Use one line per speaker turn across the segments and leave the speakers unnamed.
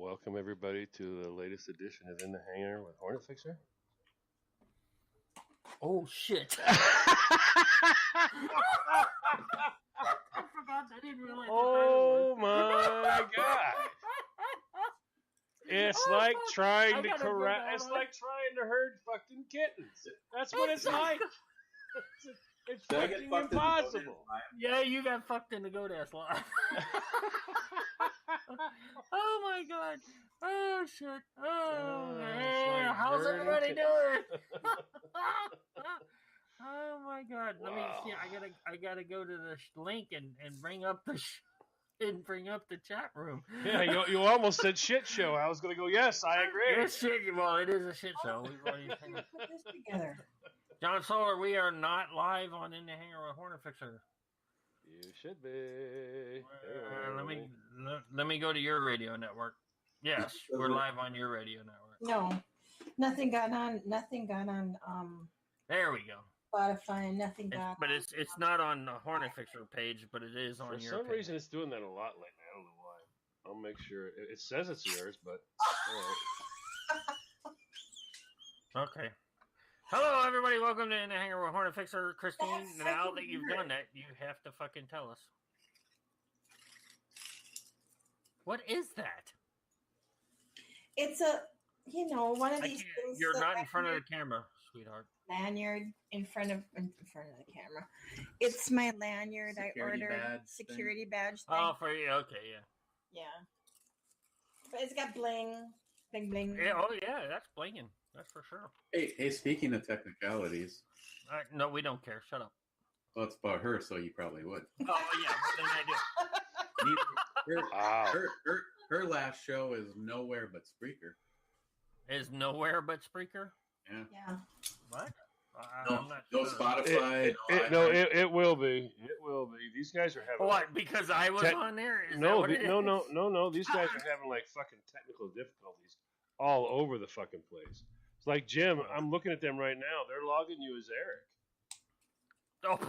Welcome everybody to the latest edition of In the Hangar with Hornet Fixer.
Oh shit! I forgot. I didn't realize.
Oh my god! It's like trying to corral. It's like trying to herd fucking kittens. That's what it's like. It's fucking impossible.
Yeah, you got fucked in the goat-ass live. Oh my god. Oh shit. Oh man.
Like
how's everybody doing? Oh my god. Let me see. I gotta go to the link and bring up the bring up the chat room.
Yeah, you almost said shit show. I was gonna go, yes, I agree.
It's shit. Well, it is a shit show. We've already
put this together.
John Solar, we are not live on In the Hangar with Hornet Fixer.
You should be.
Let me go to your radio network. Yes, we're live on your radio network.
No, nothing got on.
There we go.
Spotify, nothing got.
But it's not on the Hornet Fixer page, but it is on your.
For some
page.
reason, it's doing that a lot lately. I don't know why. I'll make sure. It says it's yours, but. All right.
Okay. Hello, everybody. Welcome to In the Hangar with Hornet Fixer. Christine, now that you've done that, you have to fucking tell us. What is that?
It's one of these things.
You're not in front of the camera, sweetheart.
Lanyard in front of the camera. It's my lanyard. I ordered security badge thing.
Oh, for you? Okay, yeah.
Yeah. But it's got bling, bling, bling.
Yeah, oh, yeah, that's blinging. That's for sure.
Hey, speaking of technicalities.
No, we don't care. Shut up.
Well, it's about her, so you probably would.
Oh, yeah, then
I do. Her last show is nowhere but Spreaker.
Is nowhere but Spreaker?
Yeah.
What?
I'm not sure. Spotify.
It will be. It will be. These guys are having
what? Because I was on there?
No. These guys are having like fucking technical difficulties all over the fucking place. It's like Jim. I'm looking at them right now. They're logging you as Eric.
Oh,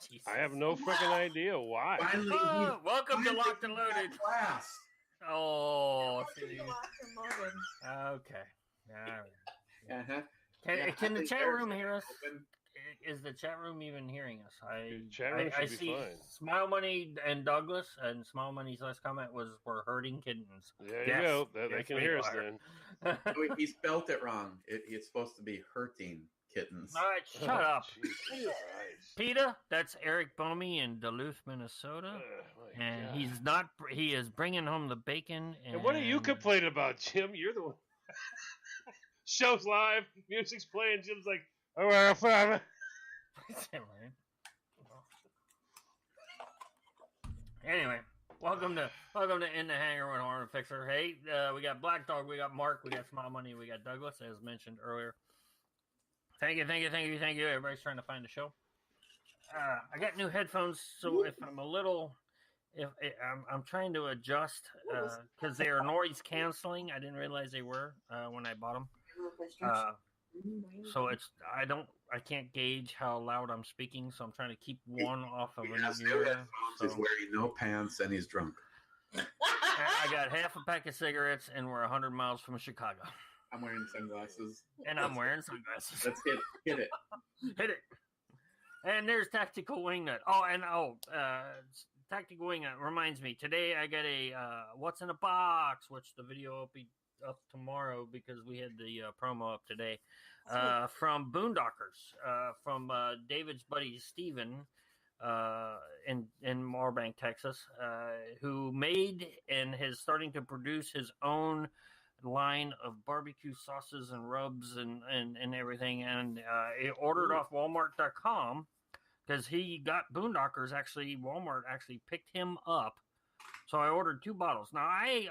Jesus.
I have no fucking idea why.
Finally,
welcome to Locked and Loaded.
Class.
Oh,
Okay.
all right.
Uh-huh.
Can the chat room hear us? Is the chat room even hearing us?
The chat room should be
see
fine.
Smile Money and Douglas, and Smile Money's last comment was, "We're hurting kittens."
There you go. They can hear us then.
He spelt it wrong. It's supposed to be hurting kittens.
All right, shut up.
Jesus.
PETA, that's Eric Bomey in Duluth, Minnesota. And he is bringing home the bacon.
And what are you complaining about, Jim? You're the one. Show's live, music's playing, Jim's like, oh, well, fine.
Anyway, welcome to In the Hangar with Hornet Fixer. Hey, we got Black Dog, we got Mark, we got Smile Money, we got Douglas, as mentioned earlier. Thank you. Everybody's trying to find the show. I got new headphones, so if I'm I'm trying to adjust because they are noise canceling. I didn't realize they were when I bought them. So I can't gauge how loud I'm speaking, so I'm trying to keep one off of another.
He's wearing no pants and he's drunk.
I got half a pack of cigarettes, and we're 100 miles from Chicago.
I'm wearing sunglasses.
And I'm wearing sunglasses.
Let's hit it.
Hit it. And there's Tactical Wingnut. Tactical Wingnut reminds me. Today I got a What's in a Box, which the video will be up tomorrow because we had the promo up today. From Boondockers. From David's buddy Steven in Marbank, Texas, who made and is starting to produce his own line of barbecue sauces and rubs and everything, and he ordered off Walmart.com because he got Boondockers. Actually, Walmart actually picked him up, so I ordered 2 bottles. Now I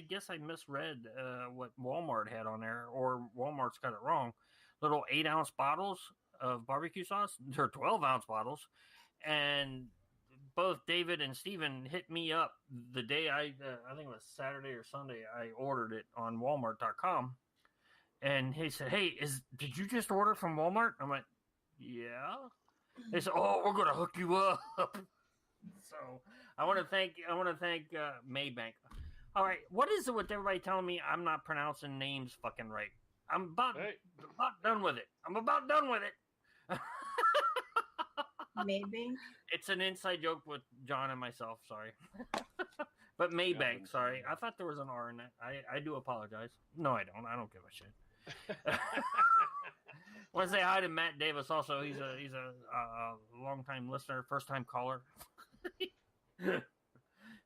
guess I misread what Walmart had on there, or Walmart's got it wrong. Little 8-ounce bottles of barbecue sauce. They're 12-ounce bottles, and both David and Steven hit me up the day I think it was Saturday or Sunday. I ordered it on Walmart.com, and he said, "Hey, did you just order from Walmart?" I'm like, "Yeah." They said, "Oh, we're gonna hook you up." So I want to thank Maybank. All right, what is it with everybody telling me I'm not pronouncing names fucking right? I'm about done with it. I'm about done with it.
Maybe.
It's an inside joke with John and myself. Sorry. But Maybank, sorry. I thought there was an R in that. I do apologize. No, I don't. I don't give a shit. I want to say hi to Matt Davis. Also, he's a long-time listener, first-time caller.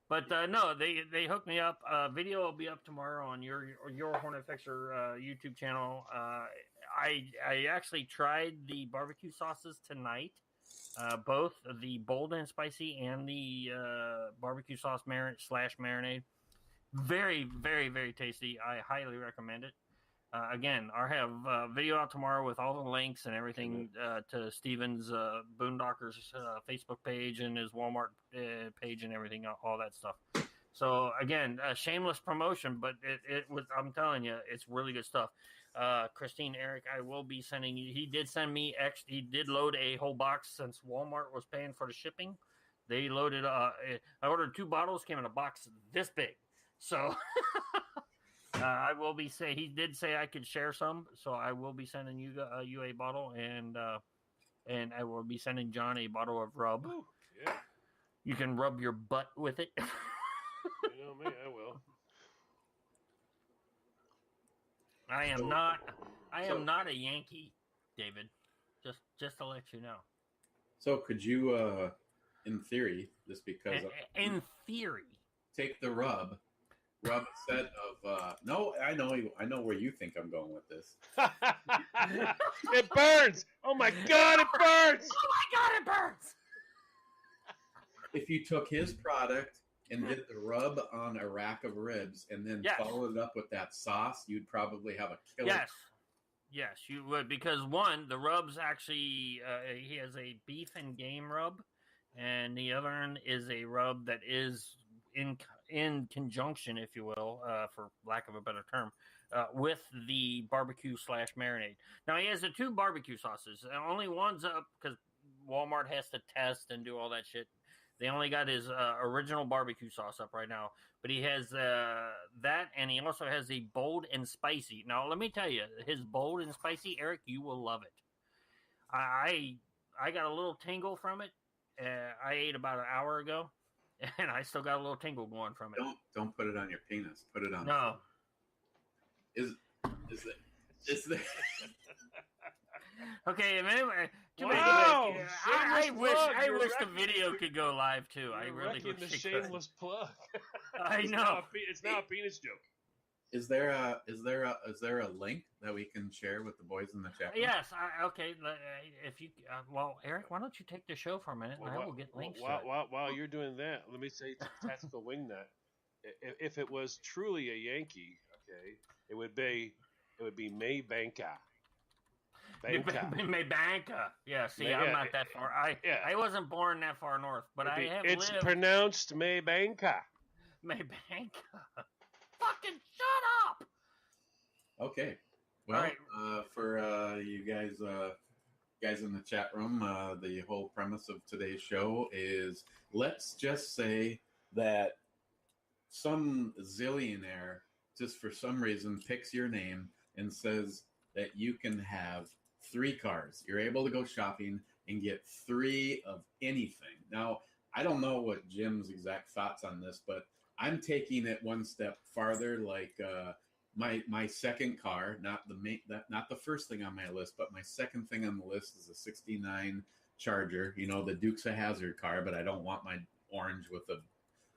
But no, they hooked me up. Video will be up tomorrow on your Hornet Fixer YouTube channel. I actually tried the barbecue sauces tonight. Both the bold and spicy and the barbecue sauce marinade. Very, very, very tasty. I highly recommend it. Again, I have video out tomorrow with all the links and everything to Steven's Boondockers Facebook page and his Walmart page and everything, all that stuff. So again, a shameless promotion, but it was, I'm telling you, it's really good stuff. Christine, Eric, I will be sending you. He did send me he did load a whole box since Walmart was paying for the shipping. They loaded. I ordered 2 bottles, came in a box this big. So I will be he did say I could share some, so I will be sending you a bottle, and I will be sending John a bottle of rub.
Ooh, yeah.
You can rub your butt with it.
You know me, I will.
I am not a Yankee, David. Just to let you know.
So could you, in theory, just because
in theory,
take the rub a set of no, I know where you think I'm going with this.
It burns! Oh my god, it burns!
Oh my god, it burns!
If you took his product and did the rub on a rack of ribs and then followed it up with that sauce, you'd probably have a killer.
Yes, you would, because one, the rub's actually he has a beef and game rub, and the other one is a rub that is in conjunction, if you will, for lack of a better term, with the barbecue / marinade. Now he has the 2 barbecue sauces. Only one's up because Walmart has to test and do all that shit. They only got his original barbecue sauce up right now, but he has that, and he also has the bold and spicy. Now, let me tell you, his bold and spicy, Eric, you will love it. I got a little tingle from it. I ate about an hour ago, and I still got a little tingle going from it.
Don't put it on your penis. Put it on.
No.
Is it?
Okay, anyway.
Wow!
I wish the video could go live too.
You're
I really wish
the
it
shameless
could.
plug.
I know.
It's now a penis joke.
Is there a link that we can share with the boys in the chat room?
Yes. Okay. If you, well, Eric, why don't you take the show for a minute, and I will get links.
While you're doing that, let me say to Tactical Wingnut, if it was truly a Yankee, okay, it would be Maybanka.
Maybanka. Yeah, see, I'm not that far. I wasn't born that far north, but I have
It's
lived.
pronounced Maybanka.
Maybanka. Fucking shut up!
Okay. Well,
right.
For you guys in the chat room, the whole premise of today's show is, let's just say that some zillionaire just for some reason picks your name and says that you can have 3 cars. You're able to go shopping and get 3 of anything. Now, I don't know what Jim's exact thoughts on this, but I'm taking it one step farther. Like my second car, not the first thing on my list, but my second thing on the list is a '69 Charger. You know, the Dukes of Hazzard car, but I don't want my orange with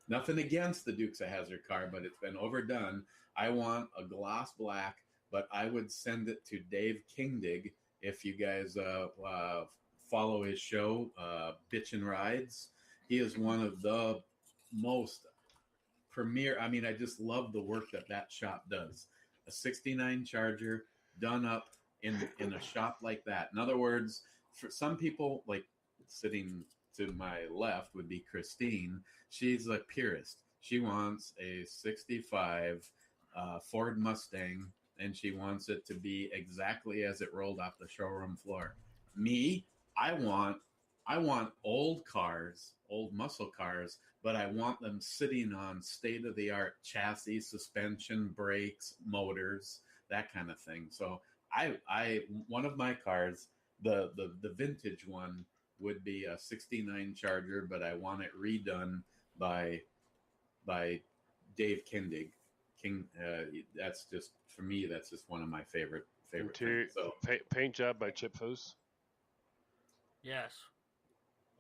nothing against the Dukes of Hazzard car, but it's been overdone. I want a gloss black, but I would send it to Dave Kingdig if you guys follow his show, Bitchin' Rides. He is one of the most premier. I mean, I just love the work that shop does. A '69 Charger done up in a shop like that. In other words, for some people, like sitting to my left would be Christine. She's a purist. She wants a '65 Ford Mustang, and she wants it to be exactly as it rolled off the showroom floor. Me, I want I want old cars, old muscle cars, but I want them sitting on state-of-the-art chassis, suspension, brakes, motors, that kind of thing. So I one of my cars, the vintage one would be a '69 Charger, but I want it redone by Dave Kindig. That's just, for me, that's just one of my favorite
Interior,
things. So
paint job by Chip Foose.
Yes.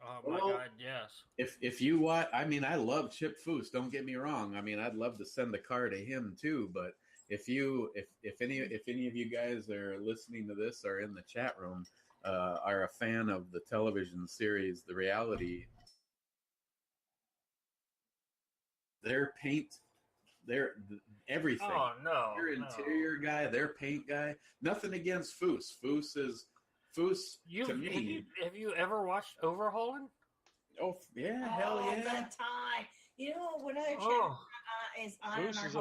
Oh my
Well,
God, yes.
if you watch, I mean, I love Chip Foose. Don't get me wrong. I mean, I'd love to send a car to him too. But if any of you guys are listening to this or in the chat room are a fan of the television series The Reality, their paint, their everything.
Oh no,
Their interior guy, their paint guy. Nothing against Foose. Foose to me.
Have you ever watched Overhauling?
Oh yeah, hell yeah!
The time. You know what other
Oh.
channel is on?
Foose is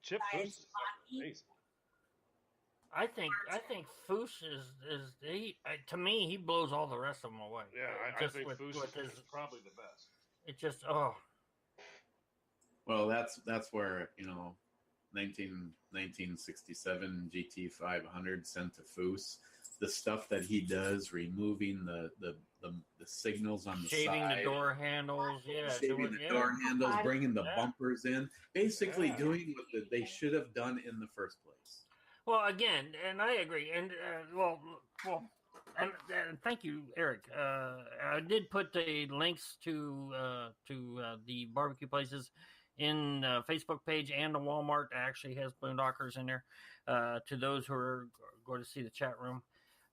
Chip Foose is
hockey.
amazing.
I think Foose is he to me he blows all the rest of them away.
Yeah, I think Foose is probably the best.
It just
Well, that's where 1967 GT 500 sent to Foose. The stuff that he does, removing the signals on the
shaving
side,
the door handles,
shaving the door handles, bringing the
Yeah.
bumpers in, basically
Yeah.
doing what they should have done in the first place.
Well, again, and I agree, and and thank you, Eric. I did put the links to the barbecue places in the Facebook page, and the Walmart actually has Boondockers in there to those who are going to see the chat room.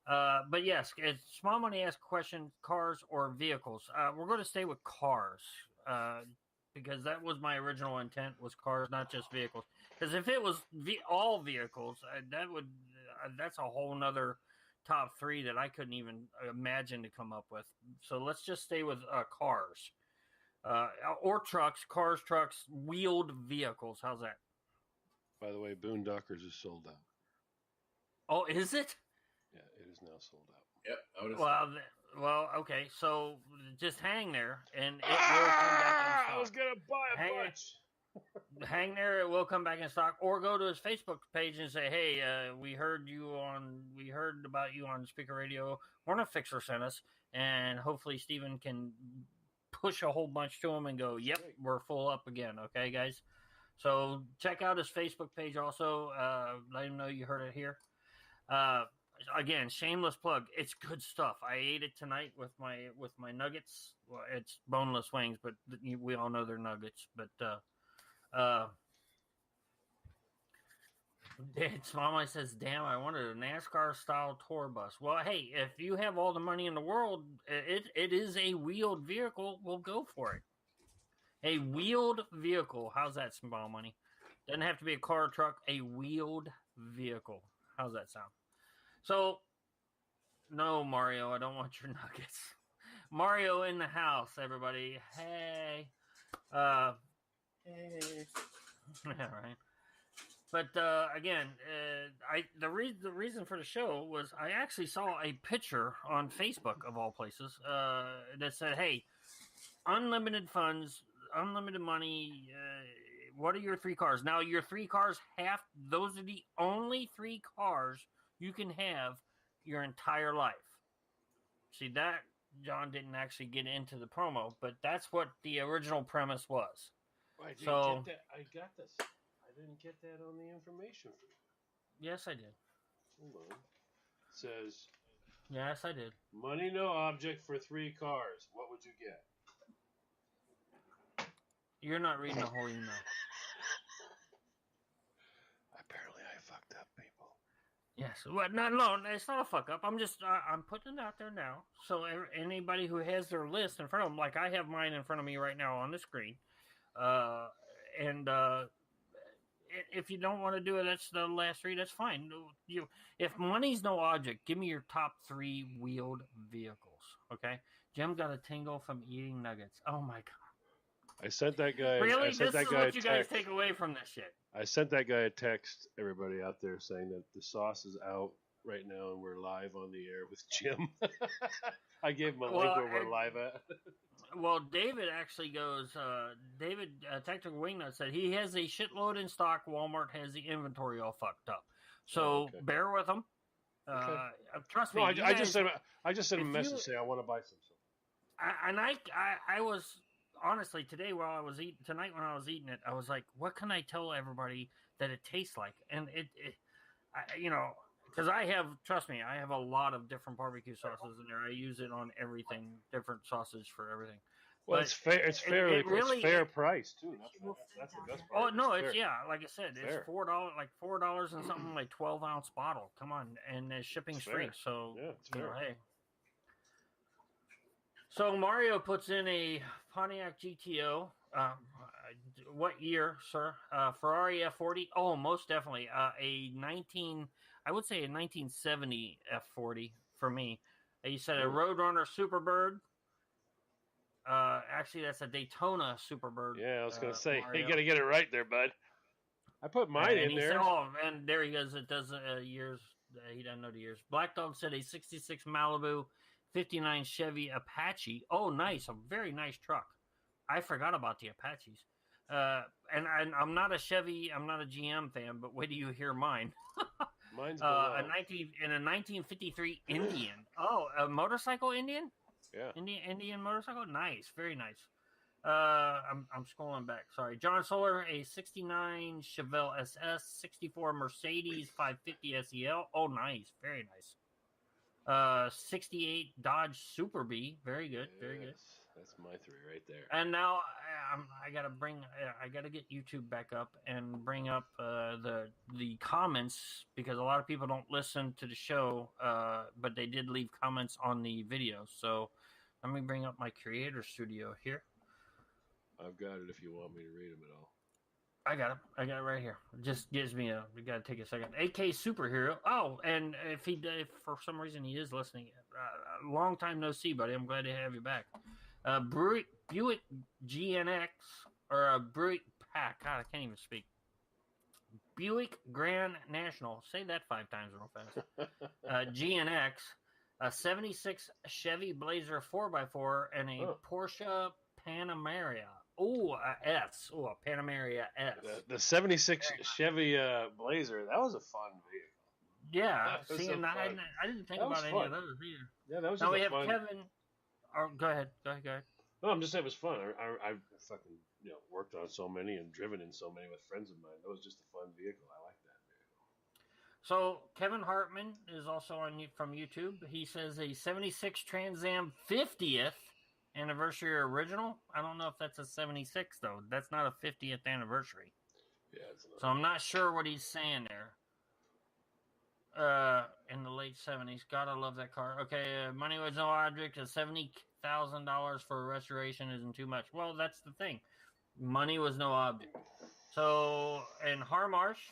But yes, Small Money asked a question: cars or vehicles? We're going to stay with cars because that was my original intent, was cars, not just vehicles. Because if it was all vehicles, that's a whole nother top three that I couldn't even imagine to come up with. So let's just stay with cars or trucks, cars, trucks, wheeled vehicles. How's that?
By the way, Boondockers is sold out.
Oh, is it?
Yeah, it is now sold out.
Yep.
Well, okay. So just hang there, and it will come back in stock.
I was gonna buy a bunch.
Hang there; it will come back in stock. Or go to his Facebook page and say, "Hey, we heard about you on Speaker Radio. Hornet Fixer sent us, and hopefully Steven can push a whole bunch to him and go, yep, we're full up again." Okay, guys. So check out his Facebook page also. Let him know you heard it here. Again, shameless plug. It's good stuff. I ate it tonight with my nuggets. Well, it's boneless wings, but we all know they're nuggets. But Mama says, "Damn, I wanted a NASCAR style tour bus." Well, hey, if you have all the money in the world, it is a wheeled vehicle. We'll go for it. A wheeled vehicle. How's that, Small Money? Doesn't have to be a car or truck. A wheeled vehicle. How's that sound? So, no, Mario, I don't want your nuggets. Mario in the house, everybody. Hey.
Hey.
Yeah, right. But again, the reason for the show was I actually saw a picture on Facebook of all places that said, "Hey, unlimited funds, unlimited money. What are your 3 cars?" Now, your 3 cars those are the only 3 cars you can have your entire life. See, that John didn't actually get into the promo, but that's what the original premise was.
I didn't get that. I got this. I didn't get that on the information.
Yes, I did.
Hold on. It says,
Yes, I did.
money no object for 3 cars. What would you get?
You're not reading the whole email.
Apparently I fucked up, people.
Yes. Well, no, it's not a fuck up. I'm just, I'm putting it out there now. So anybody who has their list in front of them, like I have mine in front of me right now on the screen. If you don't want to do it, that's the last 3. That's fine. If money's no object, give me your top 3 wheeled vehicles. Okay. Jim got a tingle from eating nuggets. Oh my god.
I sent that guy.
Really?
I sent
This
that
is
guy
what you guys take away from this shit.
I sent that guy a text, everybody out there, saying that the sauce is out right now, and we're live on the air with Jim. I gave him a link
Well,
where we're live at.
Well, David actually goes. David Tactical Wingnut said he has a shitload in stock. Walmart has the inventory all fucked up. So bear with him. Trust me.
No, I just sent him a message saying I want to buy some.
I was honestly today while I was eating tonight when I was eating it, I was like, what can I tell everybody that it tastes like? And because I have, trust me, I have a lot of different barbecue sauces in there. I use it on everything, different sausage for everything.
Well, but it's fair. It's fairly it's fair price too. That's the best part.
Oh no, it's like I said, it's $4, like $4 and something, like 12-ounce bottle. Come on, and shipping's free. So
it's fair.
Hey. So Mario puts in a Pontiac GTO. What year, sir? Ferrari F40. Oh, most definitely. I would say a 1970 F40 for me. You said a Roadrunner Superbird. Actually, that's a Daytona Superbird.
Yeah, I was going to say,
Mario.
You got to get it right there, bud. I put mine in there.
Said, and there he goes. It does years. He doesn't know the years. Black Dog said a 66 Malibu, 59 Chevy Apache. Oh, nice. A very nice truck. I forgot about the Apaches. And I'm not a Chevy, I'm not a GM fan, but wait till you hear mine.
Mine's
a 1953 Indian. Oh, a motorcycle Indian?
Yeah.
Indian motorcycle? Nice. Very nice. I'm scrolling back. Sorry. John Solar, a 69 Chevelle SS, 64 Mercedes 550 SEL. Oh, nice. Very nice. 68 Dodge Super Bee. Very good. Very good.
That's my three right there.
And now I gotta get YouTube back up and bring up the comments, because a lot of people don't listen to the show, but they did leave comments on the video. So let me bring up my Creator Studio here.
I've got it if you want me to read them at all.
I got it right here. It just gives me we gotta take a second. AK Superhero. Oh, and if for some reason he is listening, long time no see, buddy. I'm glad to have you back. Buick GNX, or a Buick Pack. God, I can't even speak. Buick Grand National. Say that 5 times real fast. GNX, a 76 Chevy Blazer 4x4, and a Porsche Panamera. Oh, a S. Oh, a Panamera S.
The 76 Chevy Blazer. That was a fun vehicle.
Yeah. See, and I didn't think about any of those either.
Yeah, that was.
Now we have Kevin. Oh, go ahead.
No, I'm just saying it was fun. I fucking worked on so many and driven in so many with friends of mine. That was just a fun vehicle. I like that vehicle.
So Kevin Hartman is also from YouTube. He says a 76 Trans Am 50th anniversary original. I don't know if that's a 76 though. That's not a 50th anniversary.
Yeah, it's not.
So I'm not sure what he's saying there. In the late 70s. God, I love that car. Okay, money was no object. $70,000 for a restoration isn't too much. Well, that's the thing. Money was no object. So, and Harmarsh,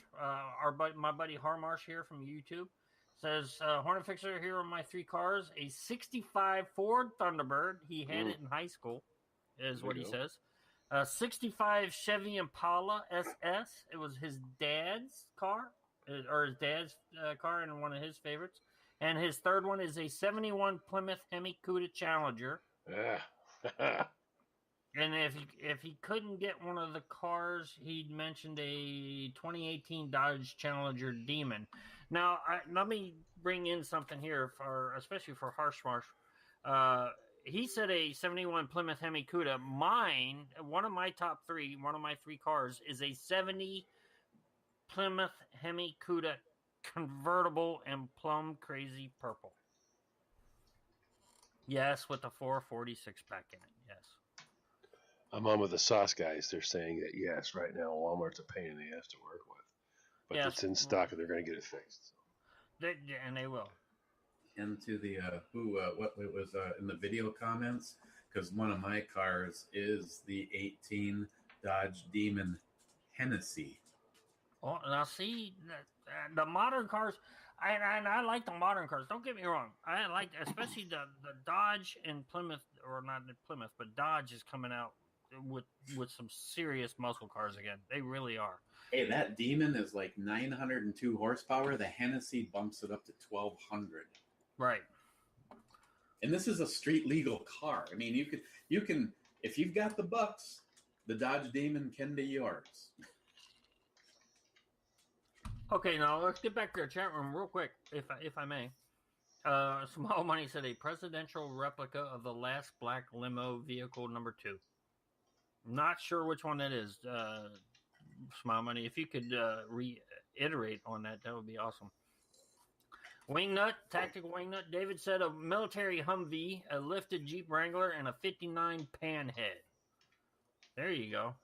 my buddy Harmarsh here from YouTube says, Hornet Fixer, here are my 3 cars. A 65 Ford Thunderbird. He had it in high school, is what he says. A 65 Chevy Impala SS. It was his dad's car. Or his dad's car, and one of his favorites. And his third one is a 71 Plymouth Hemi Cuda Challenger.
Yeah.
And if he couldn't get one of the cars, he mentioned a 2018 Dodge Challenger Demon. Now, let me bring in something here, especially for Harshmarsh. He said a 71 Plymouth Hemi Cuda. One of my 3 cars is a 70 Plymouth Hemi Cuda convertible in plum crazy purple. Yes, with the 446 pack in it. Yes.
I'm on with the sauce guys. They're saying that yes, right now Walmart's a pain in the ass to work with, but it's in stock and they're going to get it fixed. So.
And they will.
Into the what it was in the video comments, because one of my cars is the 18 Dodge Demon Hennessy.
Oh, now see, the modern cars, I like the modern cars. Don't get me wrong. I like, especially the Dodge and Plymouth, or not Plymouth, but Dodge is coming out with some serious muscle cars again. They really are.
Hey, that Demon is like 902 horsepower. The Hennessy bumps it up to 1,200.
Right.
And this is a street legal car. I mean, you can if you've got the bucks, the Dodge Demon can be yours.
Okay, now let's get back to the chat room real quick, if I may. Small Money said a presidential replica of the last black limo vehicle number 2. Not sure which one that is. Small Money, if you could reiterate on that, that would be awesome. Wingnut, Tactical Wingnut. David said a military Humvee, a lifted Jeep Wrangler, and a 59 Panhead. There you go.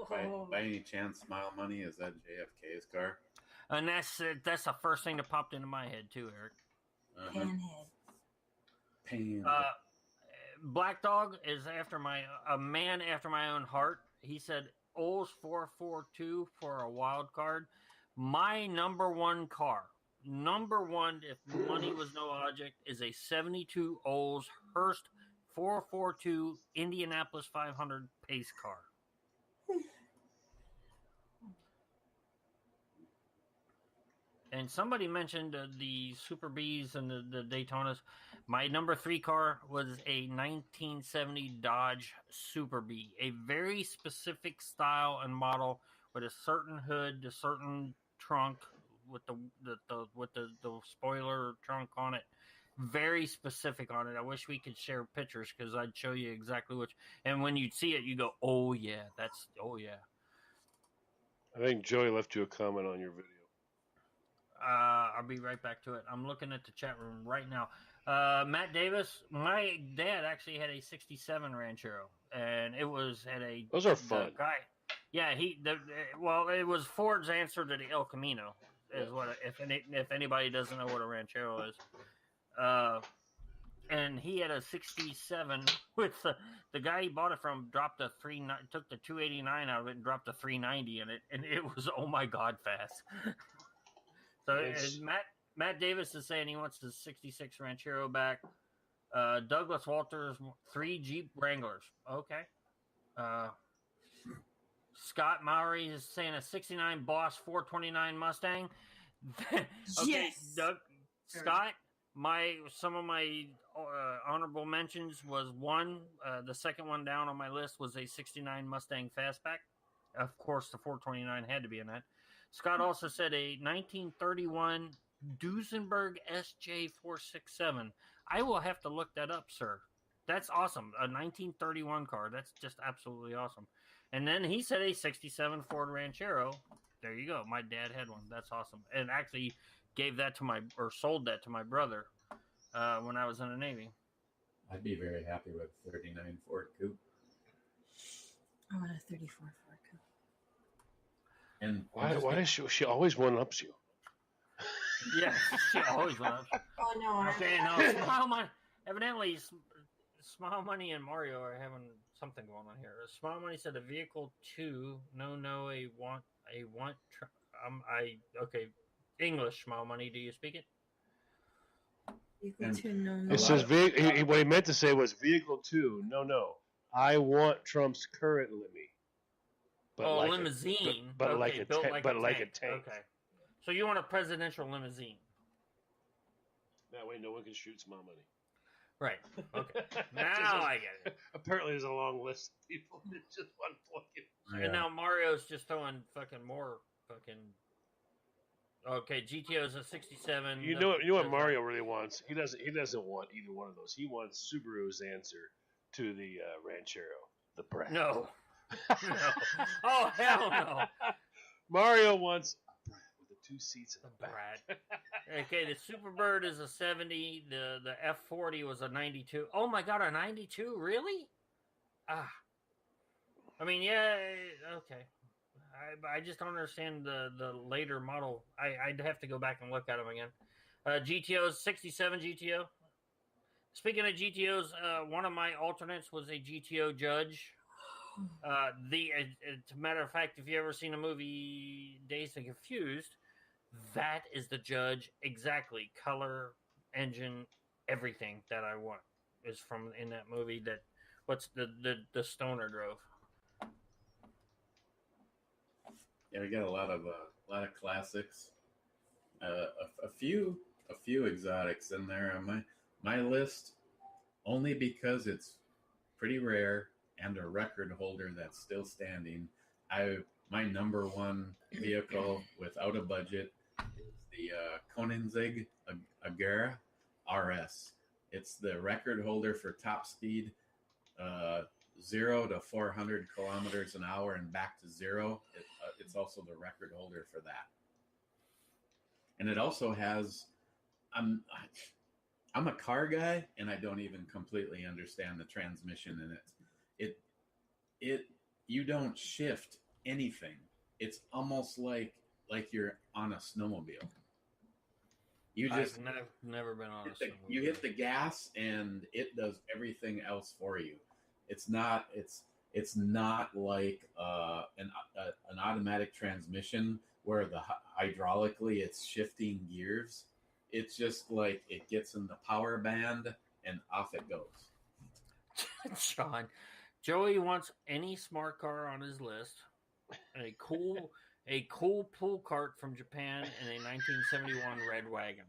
By any chance, Smile Money, is that JFK's car?
And that's the first thing that popped into my head too, Eric.
Panhead.
Black Dog is a man after my own heart. He said Olds 442 for a wild card. My number one car, if money was no object, is a 72 Olds Hurst 442 Indianapolis 500 pace car. And somebody mentioned the Super Bs and the Daytonas. My number 3 car was a 1970 Dodge Super Bee, a very specific style and model with a certain hood, a certain trunk with the spoiler trunk on it. Very specific on it. I wish we could share pictures because I'd show you exactly which. And when you see it, you go, "Oh yeah, oh yeah."
I think Joey left you a comment on your video.
I'll be right back to it. I'm looking at the chat room right now. Matt Davis, my dad actually had a 67 Ranchero, and it had a...
Those are fun.
Guy, yeah, it was Ford's answer to the El Camino, is what, if anybody doesn't know what a Ranchero is. And he had a 67 with the guy he bought it from took the 289 out of it and dropped a 390 in it, and it was, oh my God, fast. So Matt Davis is saying he wants the 66 Ranchero back. Douglas Walters, 3 Jeep Wranglers. Okay. Scott Mowry is saying a 69 Boss 429 Mustang. Okay,
Yes.
Scott, some of my honorable mentions was the second one down on my list was a 69 Mustang Fastback. Of course, the 429 had to be in that. Scott also said a 1931 Duesenberg SJ467. I will have to look that up, sir. That's awesome. A 1931 car. That's just absolutely awesome. And then he said a 67 Ford Ranchero. There you go. My dad had one. That's awesome. And actually sold that to my brother when I was in the Navy.
I'd be very happy with 39 Ford Coupe.
I want a 34 Ford Coupe.
And
why does she always one-ups you?
Yeah, she always one-ups.
Oh, no.
Okay, no, Smile Money. Evidently, Smile Money and Mario are having something going on here. Smile Money said a vehicle 2. Okay. English, Smile Money. Do you speak it?
Vehicle 2, no.
It says what he meant to say was vehicle 2. No. I want Trump's current Lemmy.
Limousine.
But like a tank.
Okay. So you want a presidential limousine?
That way no one can shoot Small Money.
Right. Okay. Now I get it.
Apparently there's a long list of people that just want to plug it.
Yeah.
And now Mario's just throwing fucking more fucking... Okay, GTO's a 67.
You know what Mario really wants? He doesn't want either one of those. He wants Subaru's answer to the Ranchero, the Brat.
No. No. Oh, hell no.
Mario wants a Brat with the 2 seats in the
Brat. Okay, the Superbird is a 70. The F40 was a 92. Oh my God, a 92? Really? I mean, yeah, okay. I just don't understand the later model. I'd have to go back and look at them again. GTO's 67 GTO. Speaking of GTOs, one of my alternates was a GTO Judge. As a matter of fact, if you ever seen a movie Dazed and Confused, that is the Judge exactly. Color, engine, everything that I want is from in that movie. That what's the stoner drove.
Yeah, we got a lot of classics. A few exotics in there on my list, only because it's pretty rare and a record holder that's still standing. My number one vehicle without a budget is the Koenigsegg Agera RS. It's the record holder for top speed, 0 to 400 kilometers an hour and back to zero. It's also the record holder for that. And it also has, I'm a car guy, and I don't even completely understand the transmission in it. You don't shift anything. It's almost like you're on a snowmobile.
I've never been on a snowmobile.
You hit the gas, and it does everything else for you. It's not like an automatic transmission where hydraulically it's shifting gears. It's just like it gets in the power band and off it goes.
Sean, Joey wants any smart car on his list, a cool pull cart from Japan, and a 1971 red wagon.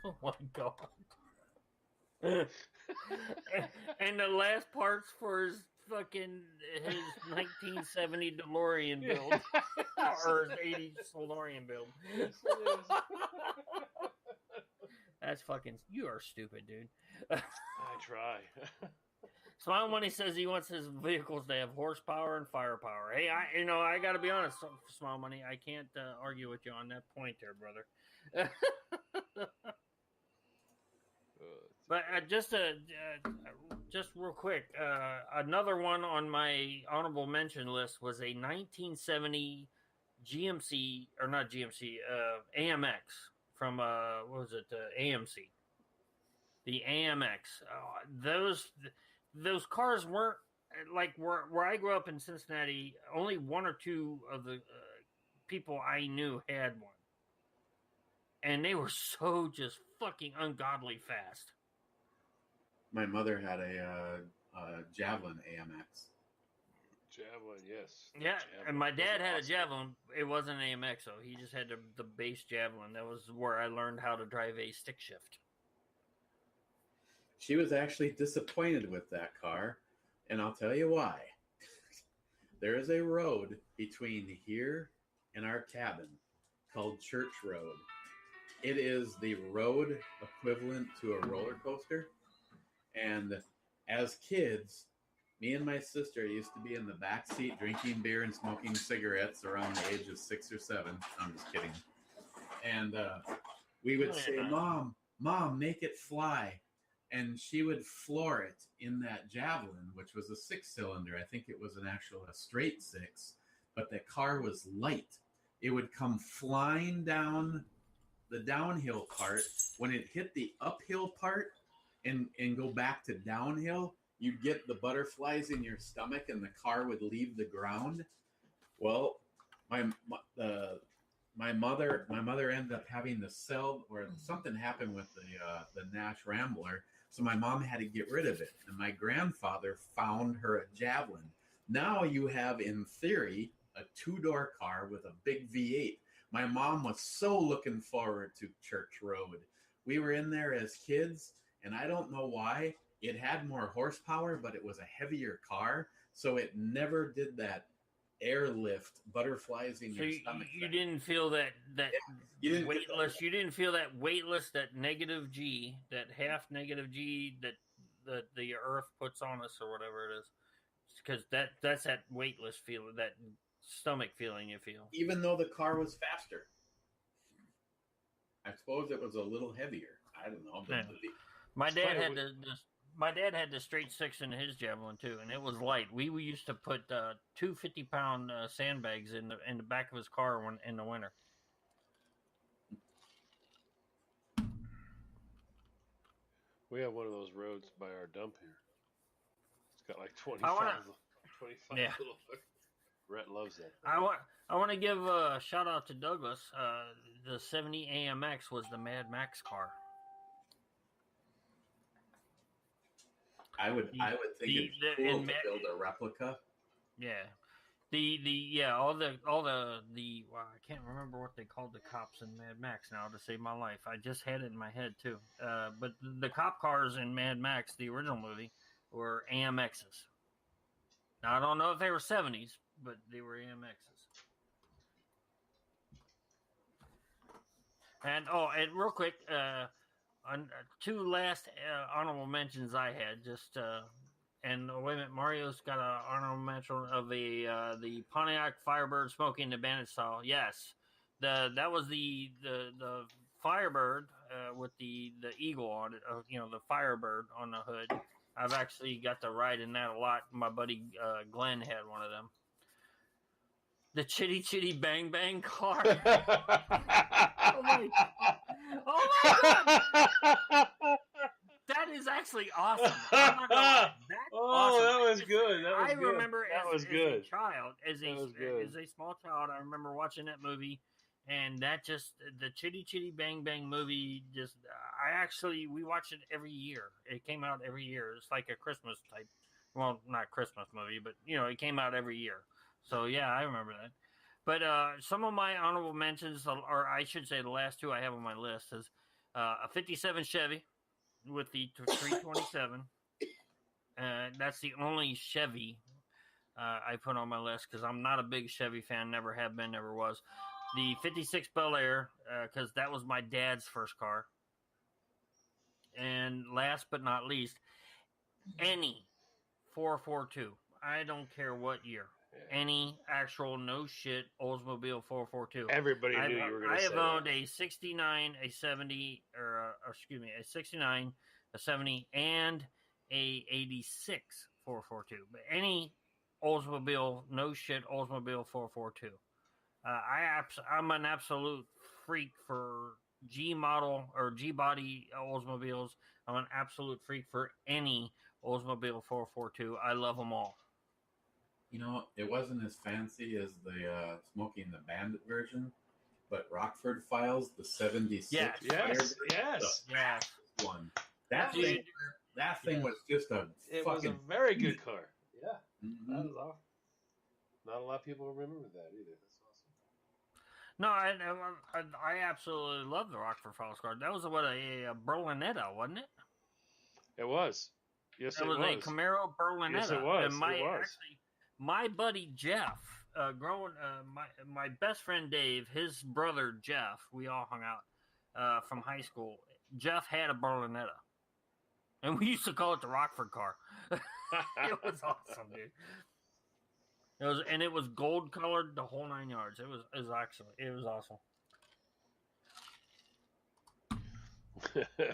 Oh my god. and the last parts for his 1970 DeLorean build or his 80s DeLorean build. That's you are stupid, dude.
I try.
Smile Money says he wants his vehicles to have horsepower and firepower. Hey, I got to be honest, Smile Money, I can't argue with you on that point there, brother. But just real quick, another one on my honorable mention list was a 1970 GMC, or not GMC, AMX from, what was it, AMC. The AMX. Those cars weren't, like, where I grew up in Cincinnati, only one or two of the people I knew had one. And they were so just fucking ungodly fast.
My mother had a Javelin AMX.
Javelin, yes.
Yeah,
Javelin.
and my dad had
awesome.
a Javelin. It wasn't an AMX, though. He just had the base Javelin. That was where I learned how to drive a stick shift.
She was actually disappointed with that car, and I'll tell you why. There is a road between here and our cabin called Church Road. It is the road equivalent to a roller coaster. And as kids, me and my sister used to be in the back seat drinking beer and smoking cigarettes around the age of 6 or 7. I'm just kidding. And we would say, Mom, make it fly. And she would floor it in that Javelin, which was a 6-cylinder. I think it was a straight 6, but the car was light. It would come flying down the downhill part. When it hit the uphill part, and go back to downhill, you'd get the butterflies in your stomach and the car would leave the ground. Well, my mother ended up having to sell, or something happened with the Nash Rambler, so my mom had to get rid of it. And my grandfather found her a Javelin. Now you have, in theory, a 2-door car with a big V8. My mom was so looking forward to Church Road. We were in there as kids, and I don't know why. It had more horsepower, but it was a heavier car, so it never did that airlift, butterflies in your stomach.
You didn't feel that weightless.
That.
You didn't feel that weightless, that negative G, that half negative G that the Earth puts on us, or whatever it is. Because that's that weightless feeling, that stomach feeling you feel.
Even though the car was faster, I suppose it was a little heavier. I don't know.
Yeah. My dad had the straight 6 in his Javelin too, and it was light. We used to put 2 50-pound sandbags in the back of his car in the winter.
We have one of those roads by our dump here. It's got like 25
yeah.
little. Rhett loves that.
I want to give a shout out to Douglas. The 70 AMX was the Mad Max car.
I would think it's cool to build a replica.
Yeah. all the well, I can't remember what they called the cops in Mad Max now to save my life. I just had it in my head too. But the cop cars in Mad Max, the original movie, were AMXs. Now I don't know if they were 70s, but they were AMXs. And real quick, on two last honorable mentions I had just. And wait a minute, Mario's got an honorable mention of the Pontiac Firebird smoking the Bandit style. Yes, that was the Firebird with the eagle on it. The Firebird on the hood. I've actually got to ride in that a lot. My buddy Glenn had one of them. The Chitty Chitty Bang Bang car. Oh my god! That is actually awesome. I'm not gonna lie. That's awesome.
That was good.
I remember as a child, as a small child, I remember watching that movie, and that just the Chitty Chitty Bang Bang movie. We watched it every year. It came out every year. It's like a Christmas type. Well, not Christmas movie, but it came out every year. So yeah, I remember that. But some of my honorable mentions, or I should say, the last two I have on my list is a '57 Chevy with the 327. That's the only Chevy I put on my list because I'm not a big Chevy fan, never have been, never was. The '56 Bel Air, because that was my dad's first car. And last but not least, any 442. I don't care what year. Any actual no shit Oldsmobile 442.
Everybody knew you were going to say
I have owned a 69, a 70, a 69, a 70, and a 86 442. But any Oldsmobile, no shit Oldsmobile 442. I'm an absolute freak for G model or G body Oldsmobiles. I'm an absolute freak for any Oldsmobile 442. I love them all.
It wasn't as fancy as the Smoking the Bandit version, but Rockford Files, the 76.
Yes.
One. That thing was just
It was a very good car. Yeah.
Mm-hmm.
That was awesome. Not a lot of people remember that either. That's awesome.
No, I absolutely love the Rockford Files car. That was a Berlinetta, wasn't it?
It was. Yes,
it was. It was a Camaro Berlinetta.
Yes, it was.
And my buddy Jeff, my best friend Dave, his brother Jeff, we all hung out from high school. Jeff had a Berlinetta, and we used to call it the Rockford car. It was awesome, dude. It was gold colored, the whole 9 yards. It was awesome.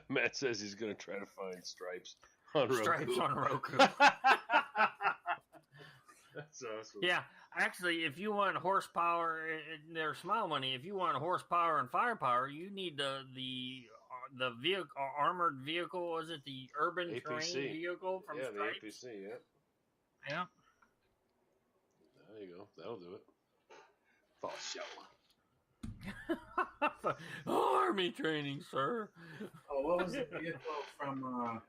Matt says he's going to try to find stripes on Roku.
Stripes on Roku.
That's awesome.
Yeah, actually, if you want horsepower, their smile money. If you want horsepower and firepower, you need the vehicle, armored vehicle. Was it the urban
APC.
terrain vehicle from Stripes?
The APC. Yeah.
Yeah.
There you go. That'll do it. Fall show.
Army training, sir.
Oh, what was the vehicle from?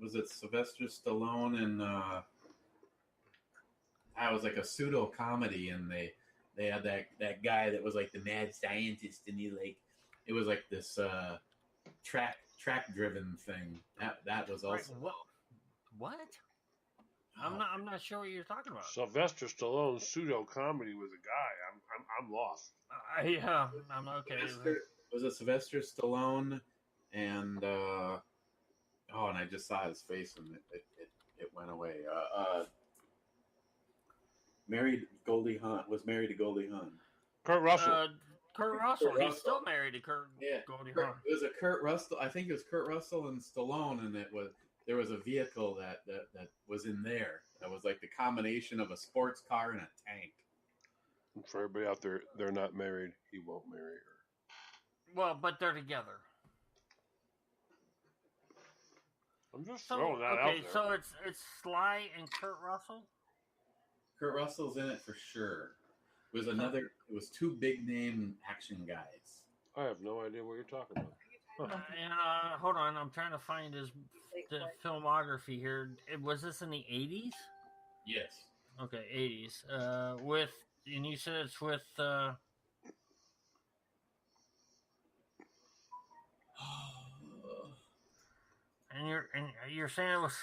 Was it Sylvester Stallone and? It was like a pseudo comedy, and they had that guy that was like the mad scientist, and it was like this track driven thing. That was also
what? I'm not sure what you're talking about.
Sylvester Stallone's pseudo comedy was a guy. I'm lost.
Yeah, I'm okay.
Was it Sylvester Stallone and and I just saw his face and it went away. Married Goldie Hawn. Was married to Goldie Hawn.
Kurt Russell.
Kurt Russell. He's still married to Goldie Hawn.
It was a Kurt Russell. I think it was Kurt Russell and Stallone, and there was a vehicle that was in there. That was like the combination of a sports car and a tank.
For everybody out there, they're not married. He won't marry her.
Well, but they're together.
I'm just throwing that out there.
Okay, so it's Sly and Kurt Russell?
Kurt Russell's in it for sure. It was two big name action guys.
I have no idea what you're talking about.
Hold on, I'm trying to find the filmography here. Was this in the 80s?
Yes.
Okay, 80s. With, and you said it's with, and you're saying it was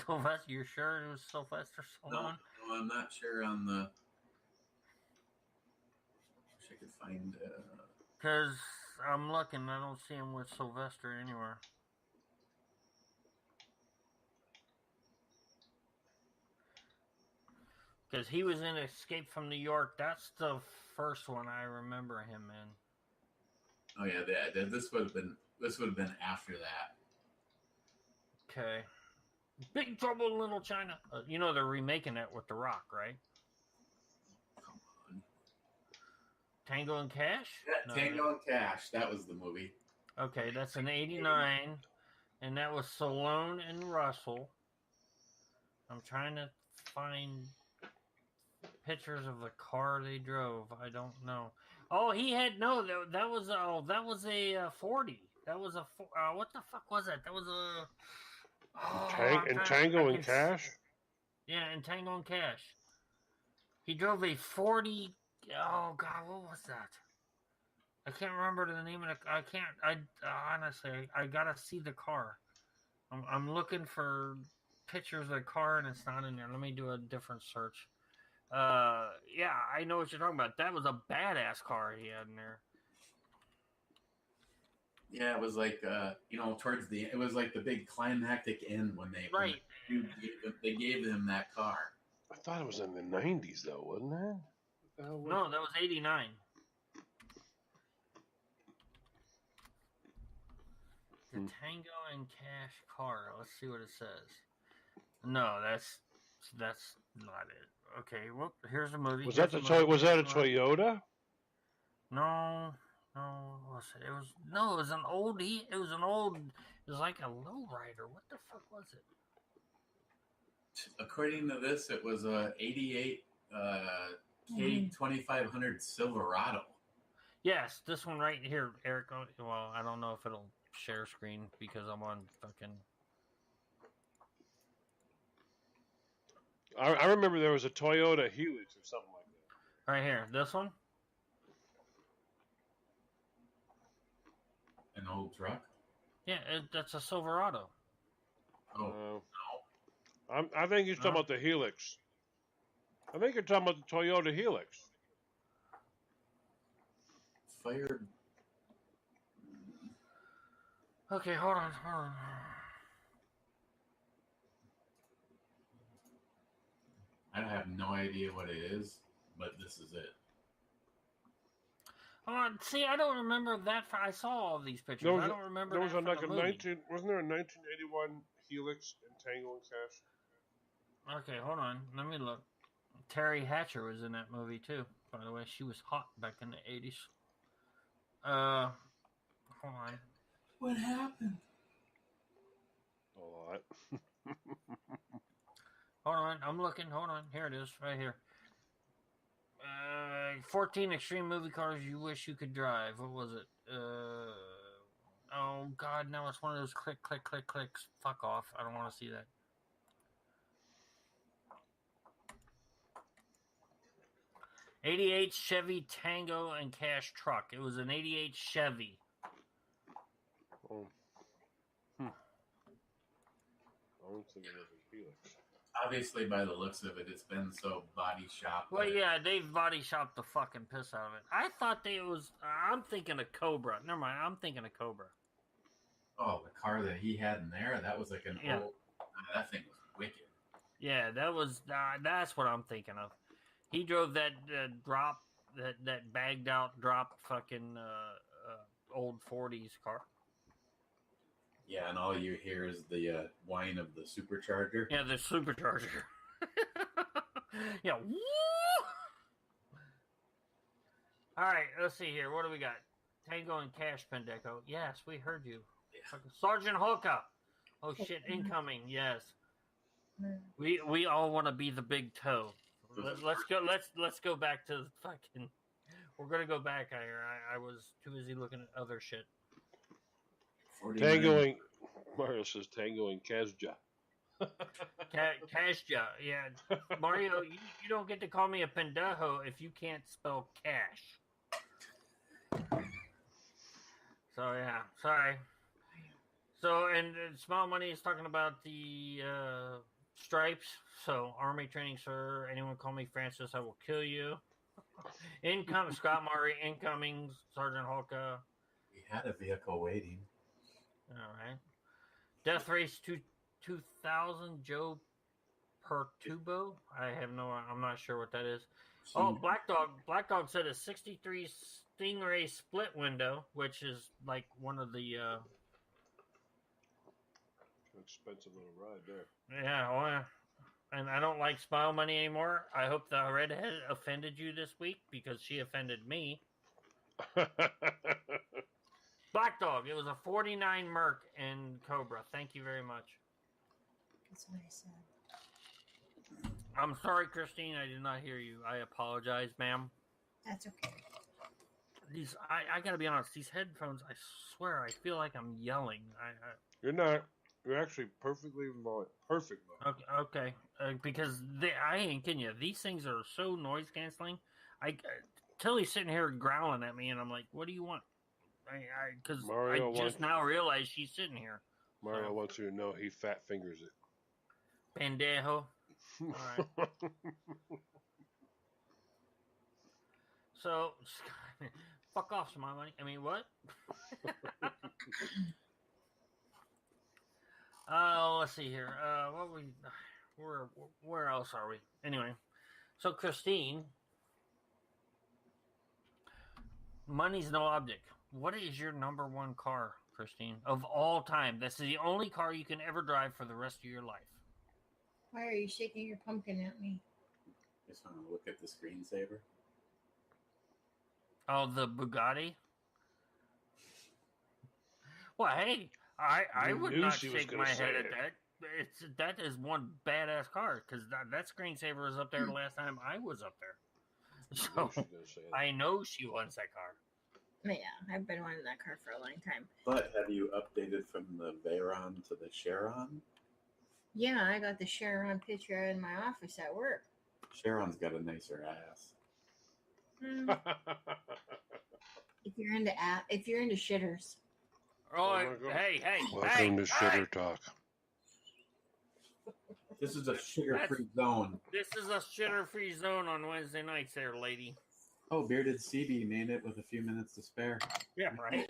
Sylvester. You're sure it was Sylvester Stallone?
No, I'm not sure on the. Wish I could find.
Because I'm looking, I don't see him with Sylvester anywhere. Because he was in Escape from New York. That's the first one I remember him in.
Oh yeah, this would have been after that.
Okay. Big Trouble in Little China. You know they're remaking it with The Rock, right?
Come on.
Tango and Cash?
Yeah, Tango and Cash. That was the movie.
Okay, that's an 89. And that was Stallone and Russell. I'm trying to find pictures of the car they drove. I don't know. Oh, he had that was a 40. That was a what the fuck was that? That was a
Tango and Cash.
Yeah, and Tango and Cash. He drove a 40. Oh God, what was that? I can't remember the name of the. I honestly, I gotta see the car. I'm looking for pictures of the car and it's not in there. Let me do a different search. Yeah, I know what you're talking about. That was a badass car he had in there.
Yeah, it was like towards the it was like the big climactic end when they they gave him that car.
I thought it was in the 90s though, wasn't it?
No, that was 89. The Tango and Cash car. Let's see what it says. No, that's not it. Okay, well, here's a movie.
Was that a Toyota?
No, it was an old. It was like a lowrider. What the fuck was it?
According to this, it was a '88 K2500 Silverado.
Yes, this one right here, Eric. Well, I don't know if it'll share screen because I'm on fucking.
I remember there was a Toyota Helix or something like that.
Right here, this one.
An old truck.
Yeah, that's a Silverado.
Oh,
I think he's talking about the Helix. I think you're talking about the Toyota Helix.
Fired.
Okay, hold on.
I have no idea what it is, but this is it.
See, I don't remember that. I saw all these pictures. I don't remember.
There was
that
like
the
a
movie.
19. Wasn't there a 1981 Helix and Tango and Cash?
Okay, hold on. Let me look. Terry Hatcher was in that movie too. By the way, she was hot back in the 80s. Hold on.
What happened?
A lot.
Hold on, I'm looking. Hold on. Here it is, right here. 14 extreme movie cars you wish you could drive. What was it? Oh God, now it's one of those click, clicks. Fuck off. I don't want to see that. '88 Chevy Tango and Cash truck. It was an '88 Chevy.
Oh. I don't think it was a Helix.
Obviously, by the looks of it, it's been so body shopped.
Well, yeah, they've body shopped the fucking piss out of it. I thought I'm thinking of Cobra. Never mind, I'm thinking of Cobra.
Oh, the car that he had in there, that was like an old. That thing was wicked.
Yeah, that's what I'm thinking of. He drove that that bagged out drop fucking old 40s car.
Yeah, and all you hear is the whine of the supercharger.
Yeah, the supercharger. Yeah. Woo! All right, let's see here. What do we got? Tango and Cash, Pendeco. Yes, we heard you.
Yeah.
Sergeant Hulka. Oh shit, incoming. Yes. We all want to be the big toe. Let's go. Let's go back to the fucking. We're gonna go back here. I was too busy looking at other shit.
Tangoing. Mario says Tango and Kazja.
Cash yeah. Mario, you don't get to call me a pendejo if you can't spell cash. So yeah, sorry. So and Small Money is talking about the stripes. So Army training, sir. Anyone call me Francis, I will kill you. Incoming Scott Murray. Incoming Sergeant Holka.
We had a vehicle waiting.
All right. Death Race 2000 Joe Pertubo. I'm not sure what that is. Oh, Black Dog said a 63 Stingray split window, which is like one of the
expensive little ride there.
Yeah, well, and I don't like Smile Money anymore. I hope the redhead offended you this week because she offended me. Black Dog, it was a 49 Merc in Cobra. Thank you very much.
That's what I said.
I'm sorry, Christine. I did not hear you. I apologize, ma'am.
That's okay.
I gotta be honest. These headphones, I swear, I feel like I'm yelling.
You're not. You're actually perfectly perfect.
Okay. Because I ain't kidding you. These things are so noise canceling. Tilly's sitting here growling at me, and I'm like, "What do you want?" Because I just now realized she's sitting here.
Mario wants you to know he fat fingers it.
Pendejo. All right. So, fuck off, Smile Money. I mean, what? Let's see here. Where else are we? Anyway, so Christine, money's no object. What is your number one car, Christine, of all time? This is the only car you can ever drive for the rest of your life.
Why are you shaking your pumpkin at me?
Just want to look at the screensaver.
Oh, the Bugatti? Well, hey, I would not shake my head at that. That is one badass car because that screensaver was up there the last time I was up there. So I know she wants that car.
Yeah, I've been wanting that car for a long time.
But have you updated from the Veyron to the Chiron?
Yeah, I got the Chiron picture in my office at work.
Chiron's got a nicer ass.
If you're into shitters.
Oh, hey.
Welcome to Shitter Talk.
This is a shitter-free zone.
This is a shitter-free zone on Wednesday nights there, lady.
Oh, Bearded CB made it with a few minutes to spare.
Yeah, right.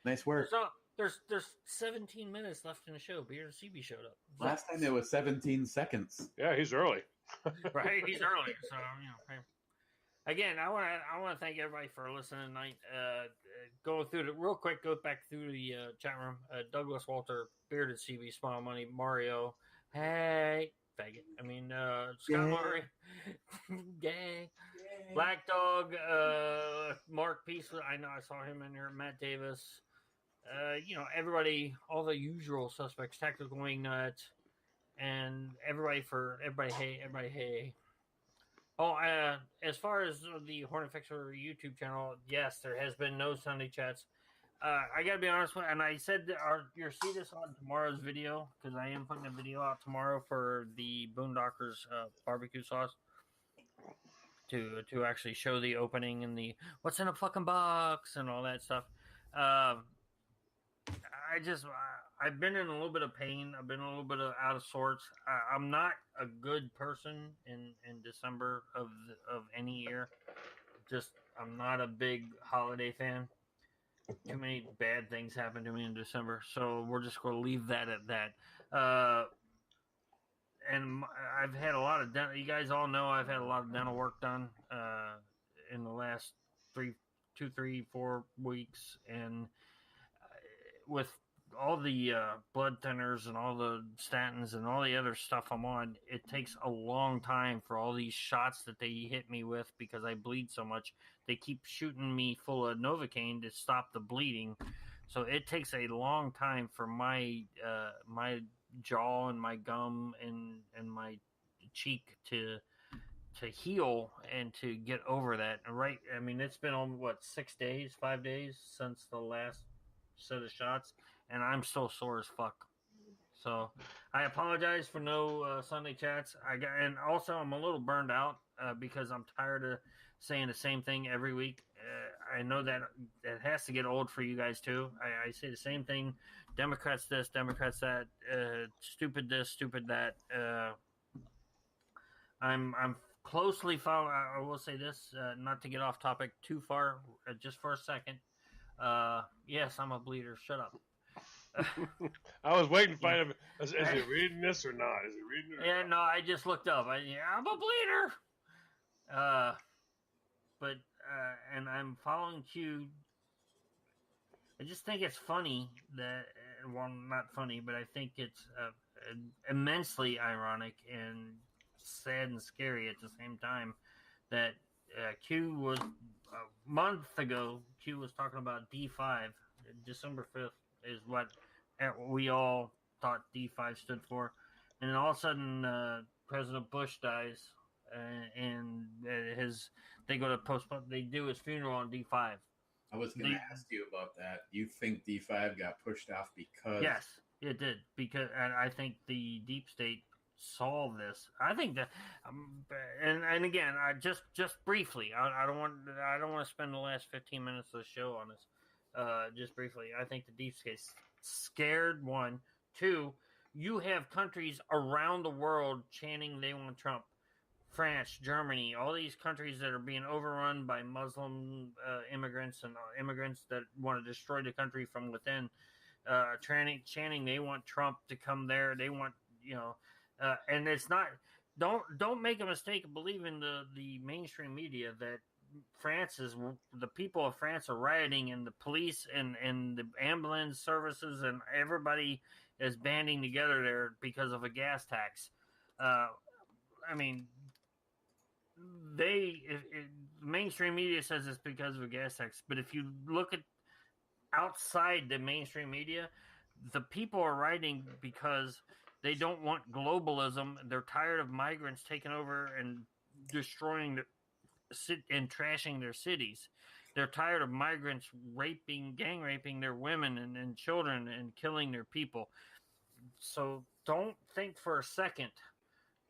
Nice work.
So there's 17 minutes left in the show. Bearded CB showed up.
Last time it was 17 seconds.
Yeah, he's early.
Right, he's early. So hey. Again, I want to thank everybody for listening tonight. Go through the real quick. Go back through the chat room. Douglas Walter, Bearded CB, Smile Money, Mario. Hey, faggot. I mean, Scott Murray, gang. Black Dog, Mark Peace. I know I saw him in there. Matt Davis. Everybody, all the usual suspects. Tactical Wing Nut, and everybody. Hey. Oh, as far as the Hornet Fixer YouTube channel, yes, there has been no Sunday chats. I gotta be honest with you, and I said you'll see this on tomorrow's video because I am putting a video out tomorrow for the Boondockers barbecue sauce to actually show the opening and the what's in a fucking box and all that stuff. I've been in a little bit of pain. I've been a little bit out of sorts. I'm not a good person in December of any year. Just I'm not a big holiday fan. Too many bad things happen to me in December, so we're just going to leave that at that. And I've had a lot of dental. You guys all know I've had a lot of dental work done in the last 4 weeks, and with all the blood thinners and all the statins and all the other stuff I'm on, it takes a long time for all these shots that they hit me with because I bleed so much. They keep shooting me full of Novocaine to stop the bleeding. So it takes a long time for my my jaw and my gum and my cheek to heal and to get over that. Right? I mean, it's been on 5 days since the last set of shots, and I'm still sore as fuck. So I apologize for no Sunday chats. And also I'm a little burned out because I'm tired of saying the same thing every week. I know that it has to get old for you guys too. I say the same thing: Democrats this, Democrats that, stupid this, stupid that. I'm closely following. I will say this, not to get off topic too far, just for a second. Yes, I'm a bleeder. Shut up.
I was waiting to find him. Is he reading this or not? Is he reading it?
Yeah, no, I just looked up. I'm a bleeder. And I'm following Q. I just think it's funny that, well, not funny, but I think it's immensely ironic and sad and scary at the same time that Q was a month ago. Q was talking about D5. December 5th is what we all thought D5 stood for, and then all of a sudden President Bush dies, and they go to postpone. They do his funeral on D5.
I was going to ask you about that. You think D5 got pushed off because?
Yes, it did, and I think the deep state saw this. I think that, and again, I just briefly. I don't want to spend the last 15 minutes of the show on this. Just briefly, I think the deep state scared. 1, 2. You have countries around the world chanting they want Trump. France, Germany, all these countries that are being overrun by Muslim immigrants and immigrants that want to destroy the country from within, chanting they want Trump to come there. They want, and it's not. Don't make a mistake of believing the mainstream media that the people of France are rioting, and the police and the ambulance services and everybody is banding together there because of a gas tax. I mean, mainstream media says it's because of a gas tax, but if you look at outside the mainstream media, the people are rioting because they don't want globalism. They're tired of migrants taking over and destroying and trashing their cities. They're tired of migrants gang raping their women and children and killing their people. So don't think for a second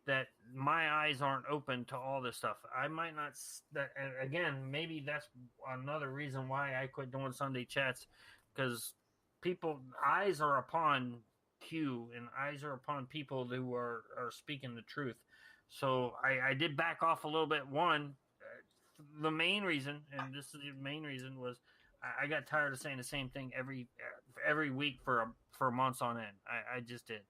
that my eyes aren't open to all this stuff. I might not. And again, maybe that's another reason why I quit doing Sunday chats, because eyes are upon Q and eyes are upon people who are speaking the truth. So I did back off a little bit. One, the main reason, and this is the main reason, was I got tired of saying the same thing every week for months on end. I just did.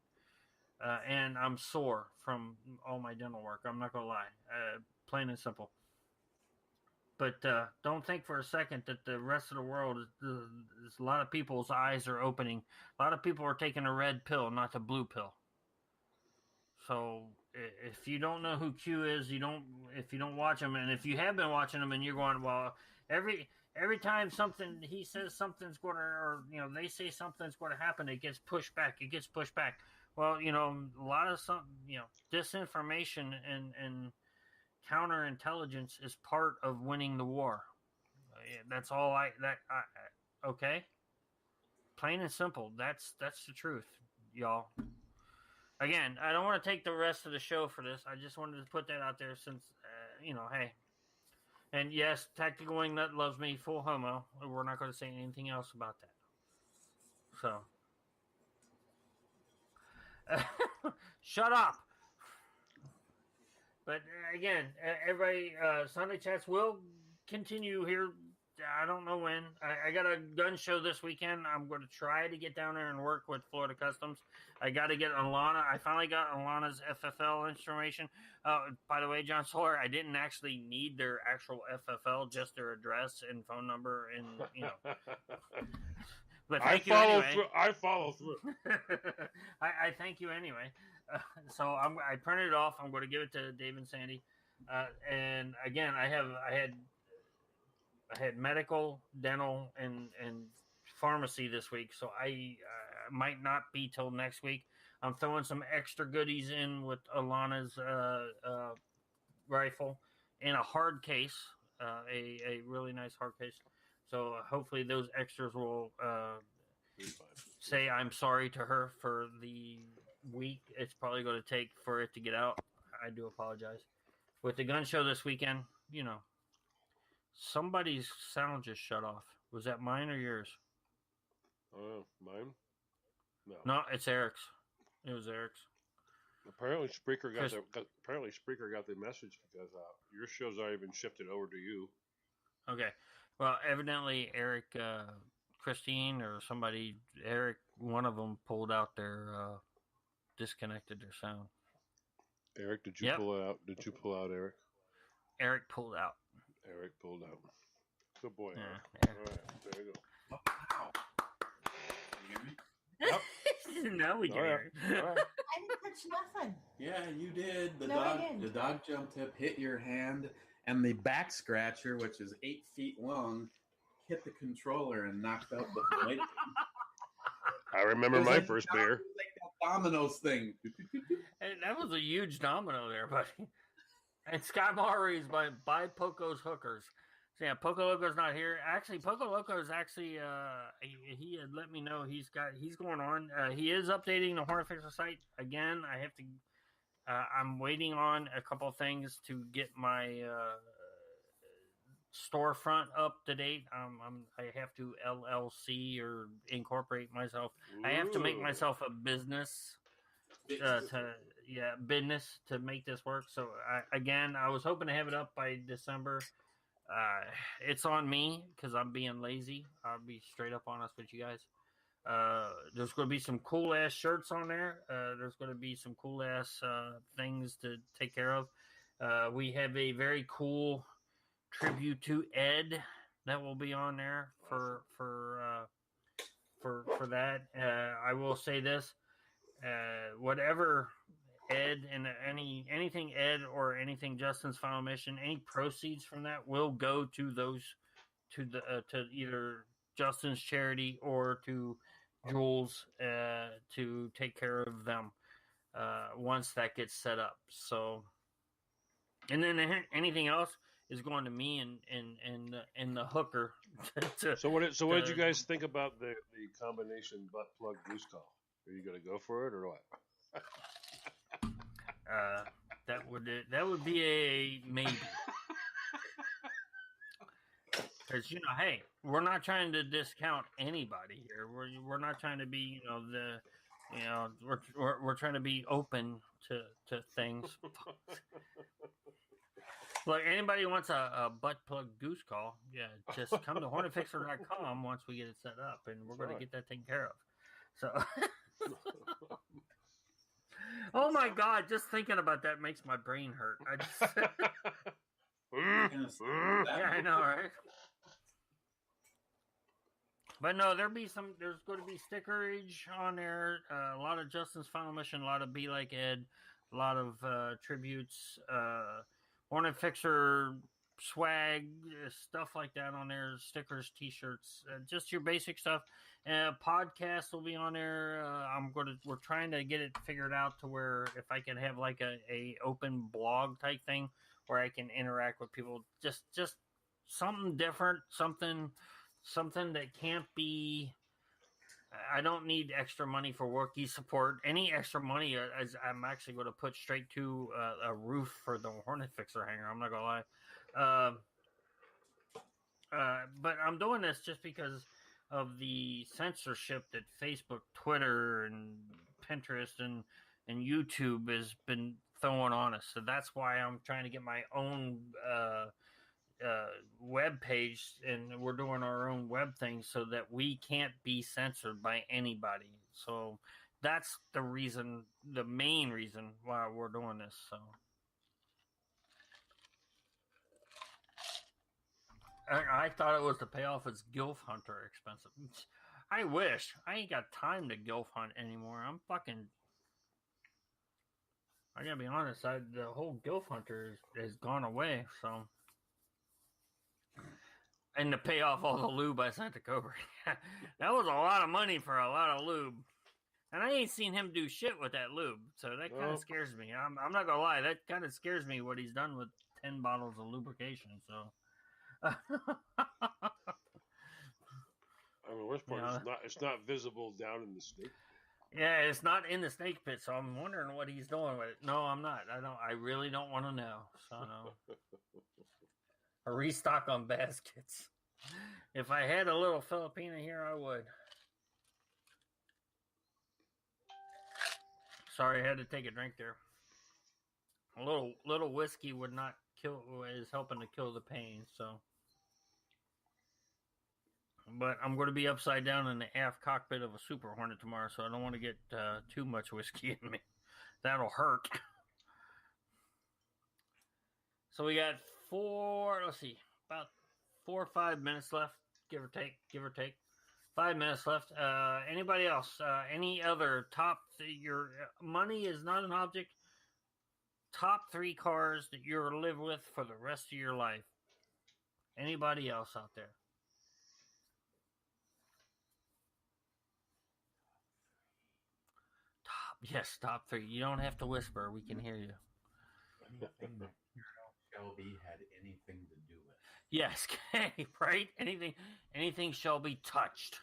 And I'm sore from all my dental work. I'm not going to lie. Plain and simple. But don't think for a second that the rest of the world, a lot of people's eyes are opening. A lot of people are taking a red pill, not the blue pill. So if you don't know who Q is, if you don't watch him, and if you have been watching him and you're going, well, every time he says something's going to, or they say something's going to happen, it gets pushed back. Well, a lot of disinformation and counterintelligence is part of winning the war. That's all okay? Plain and simple. That's the truth, y'all. Again, I don't want to take the rest of the show for this. I just wanted to put that out there since, hey. And yes, Tactical Wingnut loves me, full homo. We're not going to say anything else about that. So. Shut up. But again, everybody, Sunday chats will continue here. I don't know when. I got a gun show this weekend. I'm going to try to get down there and work with Florida Customs. I got to get Alana. I finally got Alana's FFL information. By the way, John Sawyer, I didn't actually need their actual FFL, just their address and phone number, and But thank you anyway.
I follow through.
I thank you anyway. So I printed it off. I'm going to give it to Dave and Sandy. And again, I had medical, dental, and pharmacy this week, so I might not be till next week. I'm throwing some extra goodies in with Alana's rifle in a hard case, a really nice hard case. So hopefully those extras will say I'm sorry to her for the week it's probably going to take for it to get out. I do apologize. With the gun show this weekend, somebody's sound just shut off. Was that mine or yours?
Oh, mine?
No, it's Eric's. It was Eric's.
Apparently Spreaker got the message because your show's already been shifted over to you.
Okay. Well, evidently Eric, Christine, or somebody, Eric, one of them pulled out their, disconnected their sound.
Eric, did you pull it out? Did you pull out, Eric?
Eric pulled out.
Eric pulled out. Good boy.
Yeah,
Eric. All right, there you go.
Oh, wow. Can you hear me?
Yep.
Now we can hear it.
All right.
I didn't touch nothing.
Yeah, you did.
I didn't.
The dog jump tip hit your hand, and the back scratcher, which is 8 feet long, hit the controller and knocked out the blade.
I remember my first beer.
It was like that Domino's thing.
And that was a huge domino there, buddy. And Sky Maury's by Poco's Hookers. So yeah, Poco Loco's not here. Actually, Poco Loco is actually he had let me know he's going on. He is updating the Hornet Fixer site again. I have to. I'm waiting on a couple things to get my storefront up to date. I have to LLC or incorporate myself.
Ooh.
I have to make myself a business. Business to make this work. So I was hoping to have it up by December. It's on me because I'm being lazy. I'll be straight up honest with you guys. There's going to be some cool ass shirts on there. There's going to be some cool ass things to take care of. We have a very cool tribute to Ed that will be on there for that. I will say this. Whatever Ed and anything Ed or anything Justin's Final Mission, any proceeds from that will go to those to either Justin's charity or to Jules to take care of them once that gets set up. So, and then anything else is going to me and the hooker.
So what did you guys think about the combination butt plug goose call? Are you going to go for it or what?
That would be a maybe. Because hey, we're not trying to discount anybody here. We're not trying to be we're trying to be open to things. Look, anybody wants a butt plug goose call? Yeah, just come to hornetfixer.com once we get it set up, and we're going to get that taken care of. So. Oh my God! Just thinking about that makes my brain hurt. Yeah, I know, right? But no, there's going to be stickerage on there. A lot of Justin's Final Mission, a lot of Be Like Ed, a lot of tributes, Hornet Fixer swag, stuff like that on there. Stickers, T-shirts, just your basic stuff. Podcast will be on there. We're trying to get it figured out to where if I can have like a open blog type thing where I can interact with people, just something different, something that can't be. I don't need extra money for Wookiee support. Any extra money, I'm actually going to put straight to a roof for the Hornet Fixer hanger. I'm not going to lie. But I'm doing this just because of the censorship that Facebook, Twitter, and Pinterest and YouTube has been throwing on us. So that's why I'm trying to get my own web page, and we're doing our own web thing so that we can't be censored by anybody. So that's the main reason why we're doing this. So. I thought it was to pay off its Gilf Hunter expensive. I wish. I ain't got time to Gilf Hunt anymore. I gotta be honest, the whole Gilf Hunter has gone away, so. And to pay off all the lube I sent to Cobra. That was a lot of money for a lot of lube. And I ain't seen him do shit with that lube, so that kind of scares me. I'm not gonna lie, that kind of scares me what he's done with 10 bottles of lubrication, so.
I mean, worst part is it's not visible down in the snake.
Yeah, it's not in the snake pit, so I'm wondering what he's doing with it. No, I'm not. I really don't want to know. So no. A restock on baskets. If I had a little Filipina here, I would. Sorry, I had to take a drink there. A little whiskey would not kill. Is helping to kill the pain. So, but I'm going to be upside down in the aft cockpit of a Super Hornet tomorrow, so I don't want to get too much whiskey in me. That'll hurt. So we got about 4 or 5 minutes left, give or take. 5 minutes left. Anybody else? Any other top? Your money is not an object. Top 3 cars that you'll live with for the rest of your life. Anybody else out there? Top 3. You don't have to whisper. We can hear you.
Anything that Shelby had anything to do with.
Yes, right? Anything Shelby touched.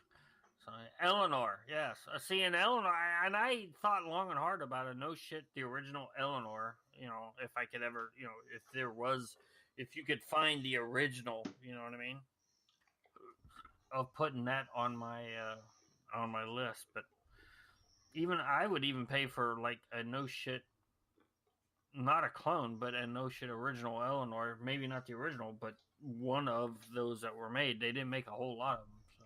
So, Eleanor, yes. See, an Eleanor, and I thought long and hard about it. No shit, the original Eleanor, if I could ever, if you could find the original, you know what I mean? Of putting that on my list. But I would even pay for like a no shit, not a clone, but a no shit original Eleanor. Maybe not the original, but one of those that were made. They didn't make a whole lot of them. So.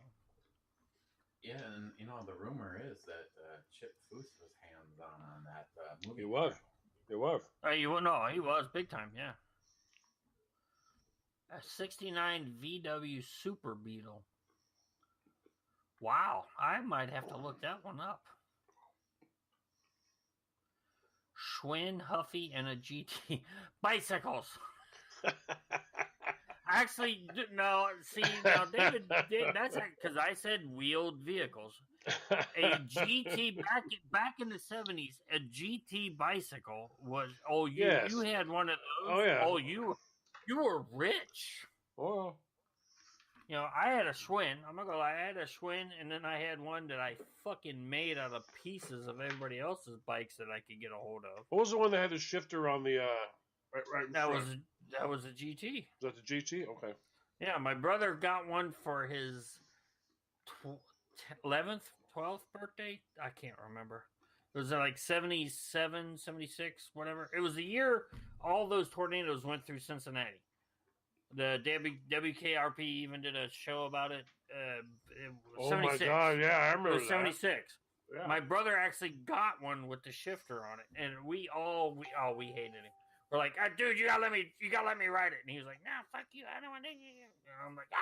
Yeah, and the rumor is that Chip Foose was hands-on that movie.
He was.
He was big time. Yeah. A '69 VW Super Beetle. Wow, I might have to look that one up. Schwinn, Huffy, and a GT bicycles. Actually, no. See, now David, that's because I said wheeled vehicles. A GT back in the '70s, a GT bicycle was. Oh, you had one of those.
Oh yeah.
Oh, you were rich.
Oh.
I had a Schwinn. I'm not gonna lie, I had a Schwinn, and then I had one that I fucking made out of pieces of everybody else's bikes that I could get a hold of.
What was the one that had the shifter on the right in front?
That was a GT.
Was that the GT? Okay.
Yeah, my brother got one for his 11th, 12th birthday. I can't remember. It was like 77, 76, whatever. It was the year all those tornadoes went through Cincinnati. The WKRP even did a show about it. It was 76.
My God, yeah, I remember
it was 76.
Yeah.
My brother actually got one with the shifter on it, and we hated him. We're like, dude, you gotta let me ride it. And he was like, nah, fuck you, I don't want to. And I'm like,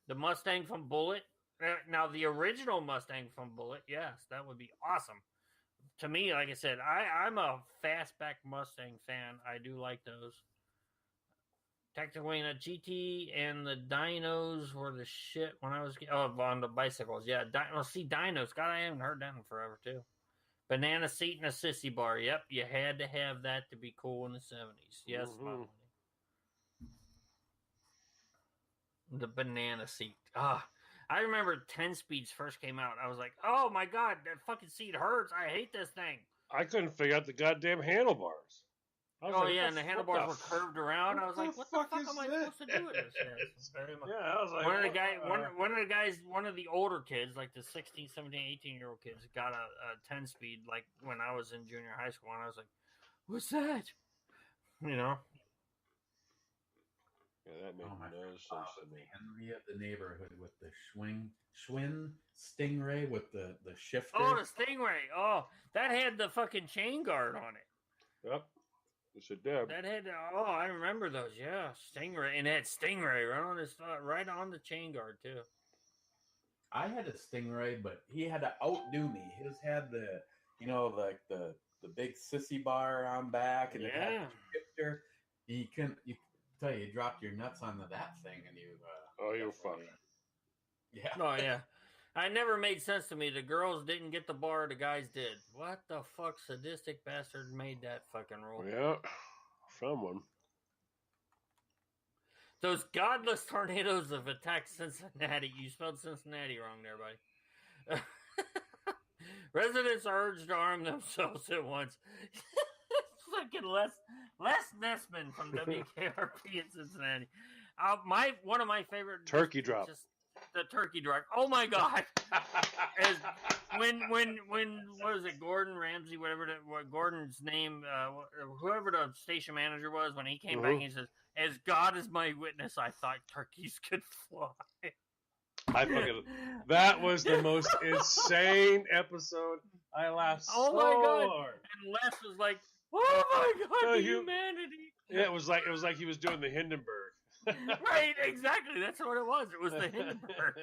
the Mustang from Bullitt. Now the original Mustang from Bullitt, yes, that would be awesome. To me, like I said, I'm a fastback Mustang fan. I do like those. Technically, the GT and the dynos were the shit when I was on the bicycles. Yeah, dynos. God, I haven't heard that in forever too. Banana seat and a sissy bar. Yep, you had to have that to be cool in the '70s. Yes, mm-hmm. The banana seat. I remember 10 speeds first came out. I was like, oh my God, that fucking seat hurts. I hate this thing.
I couldn't figure out the goddamn handlebars.
And the handlebars were curved around. I was like, what the fuck am I supposed to do with this?
Yeah, I was like,
one of the older kids, like the 16, 17, 18-year-old kids, got a 10-speed, like when I was in junior high school, and I was like, what's that?
Yeah, that made no sense to me.
Henry of the neighborhood with the Schwinn Stingray with the shifter.
Oh, the Stingray. Oh, that had the fucking chain guard on it.
Yep. Yes, it did.
That had. I remember those. Yeah, Stingray, and it had Stingray right on the chain guard too.
I had a Stingray, but he had to outdo me. His had the big sissy bar on back, and it had the shifter. You dropped your nuts onto that thing, and you.
You're funny.
Yeah.
Oh yeah. It never made sense to me. The girls didn't get the bar, the guys did. What the fuck sadistic bastard made that fucking rule?
Yeah, someone.
Those godless tornadoes have attacked Cincinnati. You spelled Cincinnati wrong there, buddy. Residents are urged to arm themselves at once. Fucking Les Nessman from WKRP in Cincinnati. One of my favorite
Turkey drop.
Just the turkey drop. Oh my god! As when what was it? Gordon Ramsay, what Gordon's name, whoever the station manager was, when he came back, he says, "As God is my witness, I thought turkeys could fly."
That was the most insane episode. I laughed so hard.
And Les was like, "Oh my god, the humanity!"
Yeah, it was like he was doing the Hindenburg.
Right, exactly. That's what it was. It was the Hindenburg.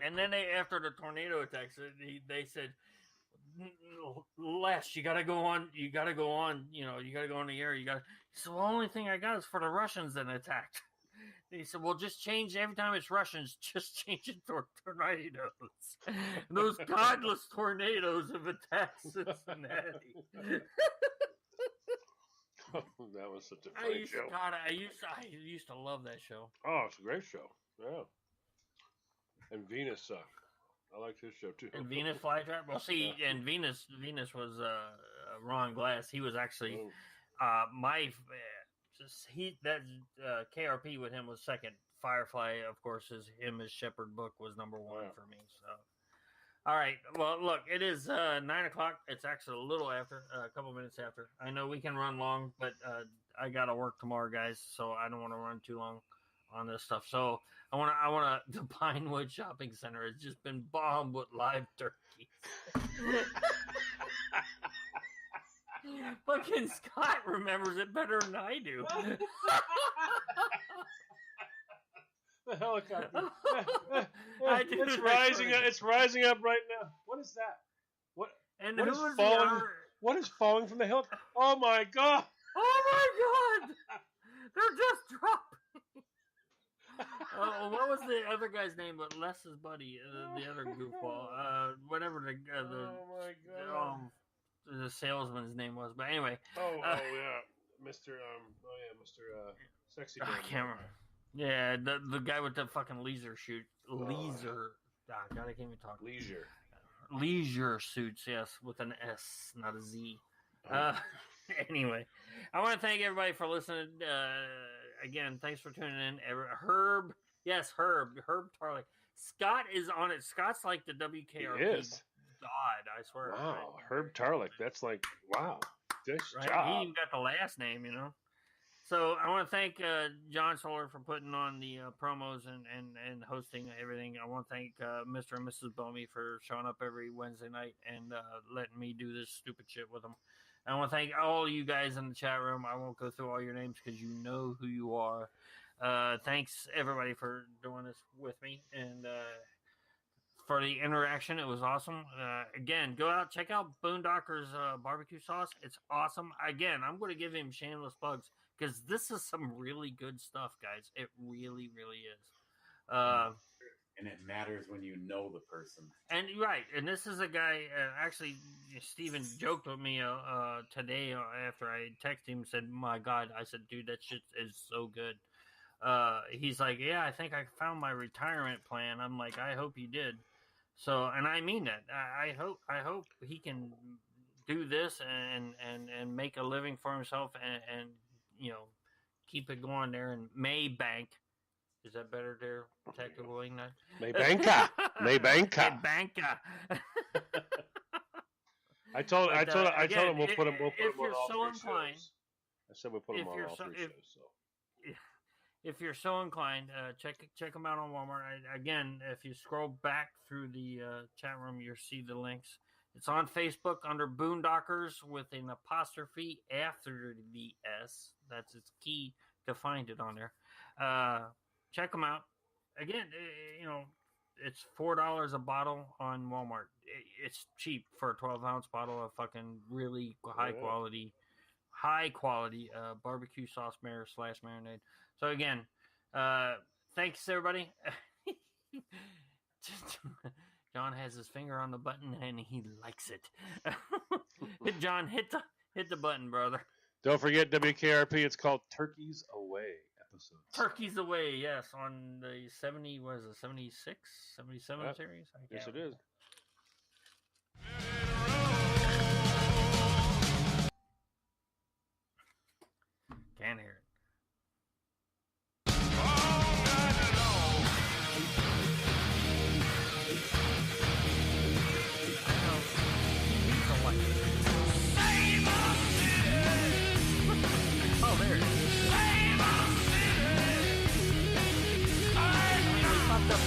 And then after the tornado attacks, they said, "Les, you gotta go on. You gotta go on. You gotta go in the air. You got." He said, "Well, the only thing I got is for the Russians that attacked." He said, "Well, just change every time it's Russians. Just change it to tornadoes. Those godless tornadoes have attacked Cincinnati."
That was such a funny show.
God, I used to love that show.
Oh, it's a great show. Yeah. And Venus, I liked his show too.
And Venus Flytrap. Well, see, and Venus was Ron Glass. He was actually KRP with him was second. Firefly, of course, his Shepherd book was number one for me. So, all right. Well, look, it is 9:00. It's actually a little after, a couple minutes after. I know we can run long, but I got to work tomorrow, guys. So I don't want to run too long on this stuff. So I want to. The Pinewood Shopping Center has just been bombed with live turkeys. Fucking Scott remembers it better than I do.
The helicopter. It's rising up. It's rising up right now. What is that? What?
And
what is falling? What is falling from the helicopter? Oh my god!
Oh my god! They're just dropping. What was the other guy's name? But Les's buddy, the other goofball. Whatever the
oh my god.
The salesman's name was. But anyway.
Yeah, Mr. Sexy.
I can't remember. Yeah, the guy with the fucking laser shoot. Leisure. God, I can't even talk. Leisure suits, yes, with an S, not a Z. Anyway, I want to thank everybody for listening. Again, thanks for tuning in. Herb Tarley. Scott is on it. Scott's like the WKRP.
He is.
God, I swear.
Wow,
right?
Herb Tarlick. That's like, wow. Good
right?
job.
He even got the last name, So I want to thank John Solar for putting on the promos and hosting everything. I want to thank Mr. and Mrs. Bomey for showing up every Wednesday night and letting me do this stupid shit with them. I want to thank all you guys in the chat room. I won't go through all your names because you know who you are. Thanks, everybody, for doing this with me. And for the interaction, it was awesome. Again, go out, check out Boondockers barbecue sauce. It's awesome. Again, I'm going to give him shameless plugs because this is some really good stuff, guys. It really, really is.
And it matters when you know the person.
And right, and this is a guy. Actually, Steven joked with me today after I texted him. Said, "My God," I said, "Dude, that shit is so good." He's like, "Yeah, I think I found my retirement plan." I'm like, "I hope you did." So, and I mean that. I hope he can do this and make a living for himself and keep it going there in Maybank. Is that better there, technical English?
Maybanka. I told him we'll put him on all three shows. I said we'll put him on all three shows. So.
If you're so inclined, check them out on Walmart. Again, if you scroll back through the chat room, you'll see the links. It's on Facebook under Boondockers with an apostrophe after the S. That's its key to find it on there. Check them out. Again, it's $4 a bottle on Walmart. It's cheap for a 12-ounce bottle of fucking really high quality barbecue sauce marinade. So again, thanks everybody. John has his finger on the button and he likes it. John, hit the button, brother.
Don't forget WKRP. It's called Turkeys Away episodes.
Turkeys Away, yes, on the 70, what is it, 76, 77 series?
Yes, it is.
Can't hear it. Oh, there it is. They popped up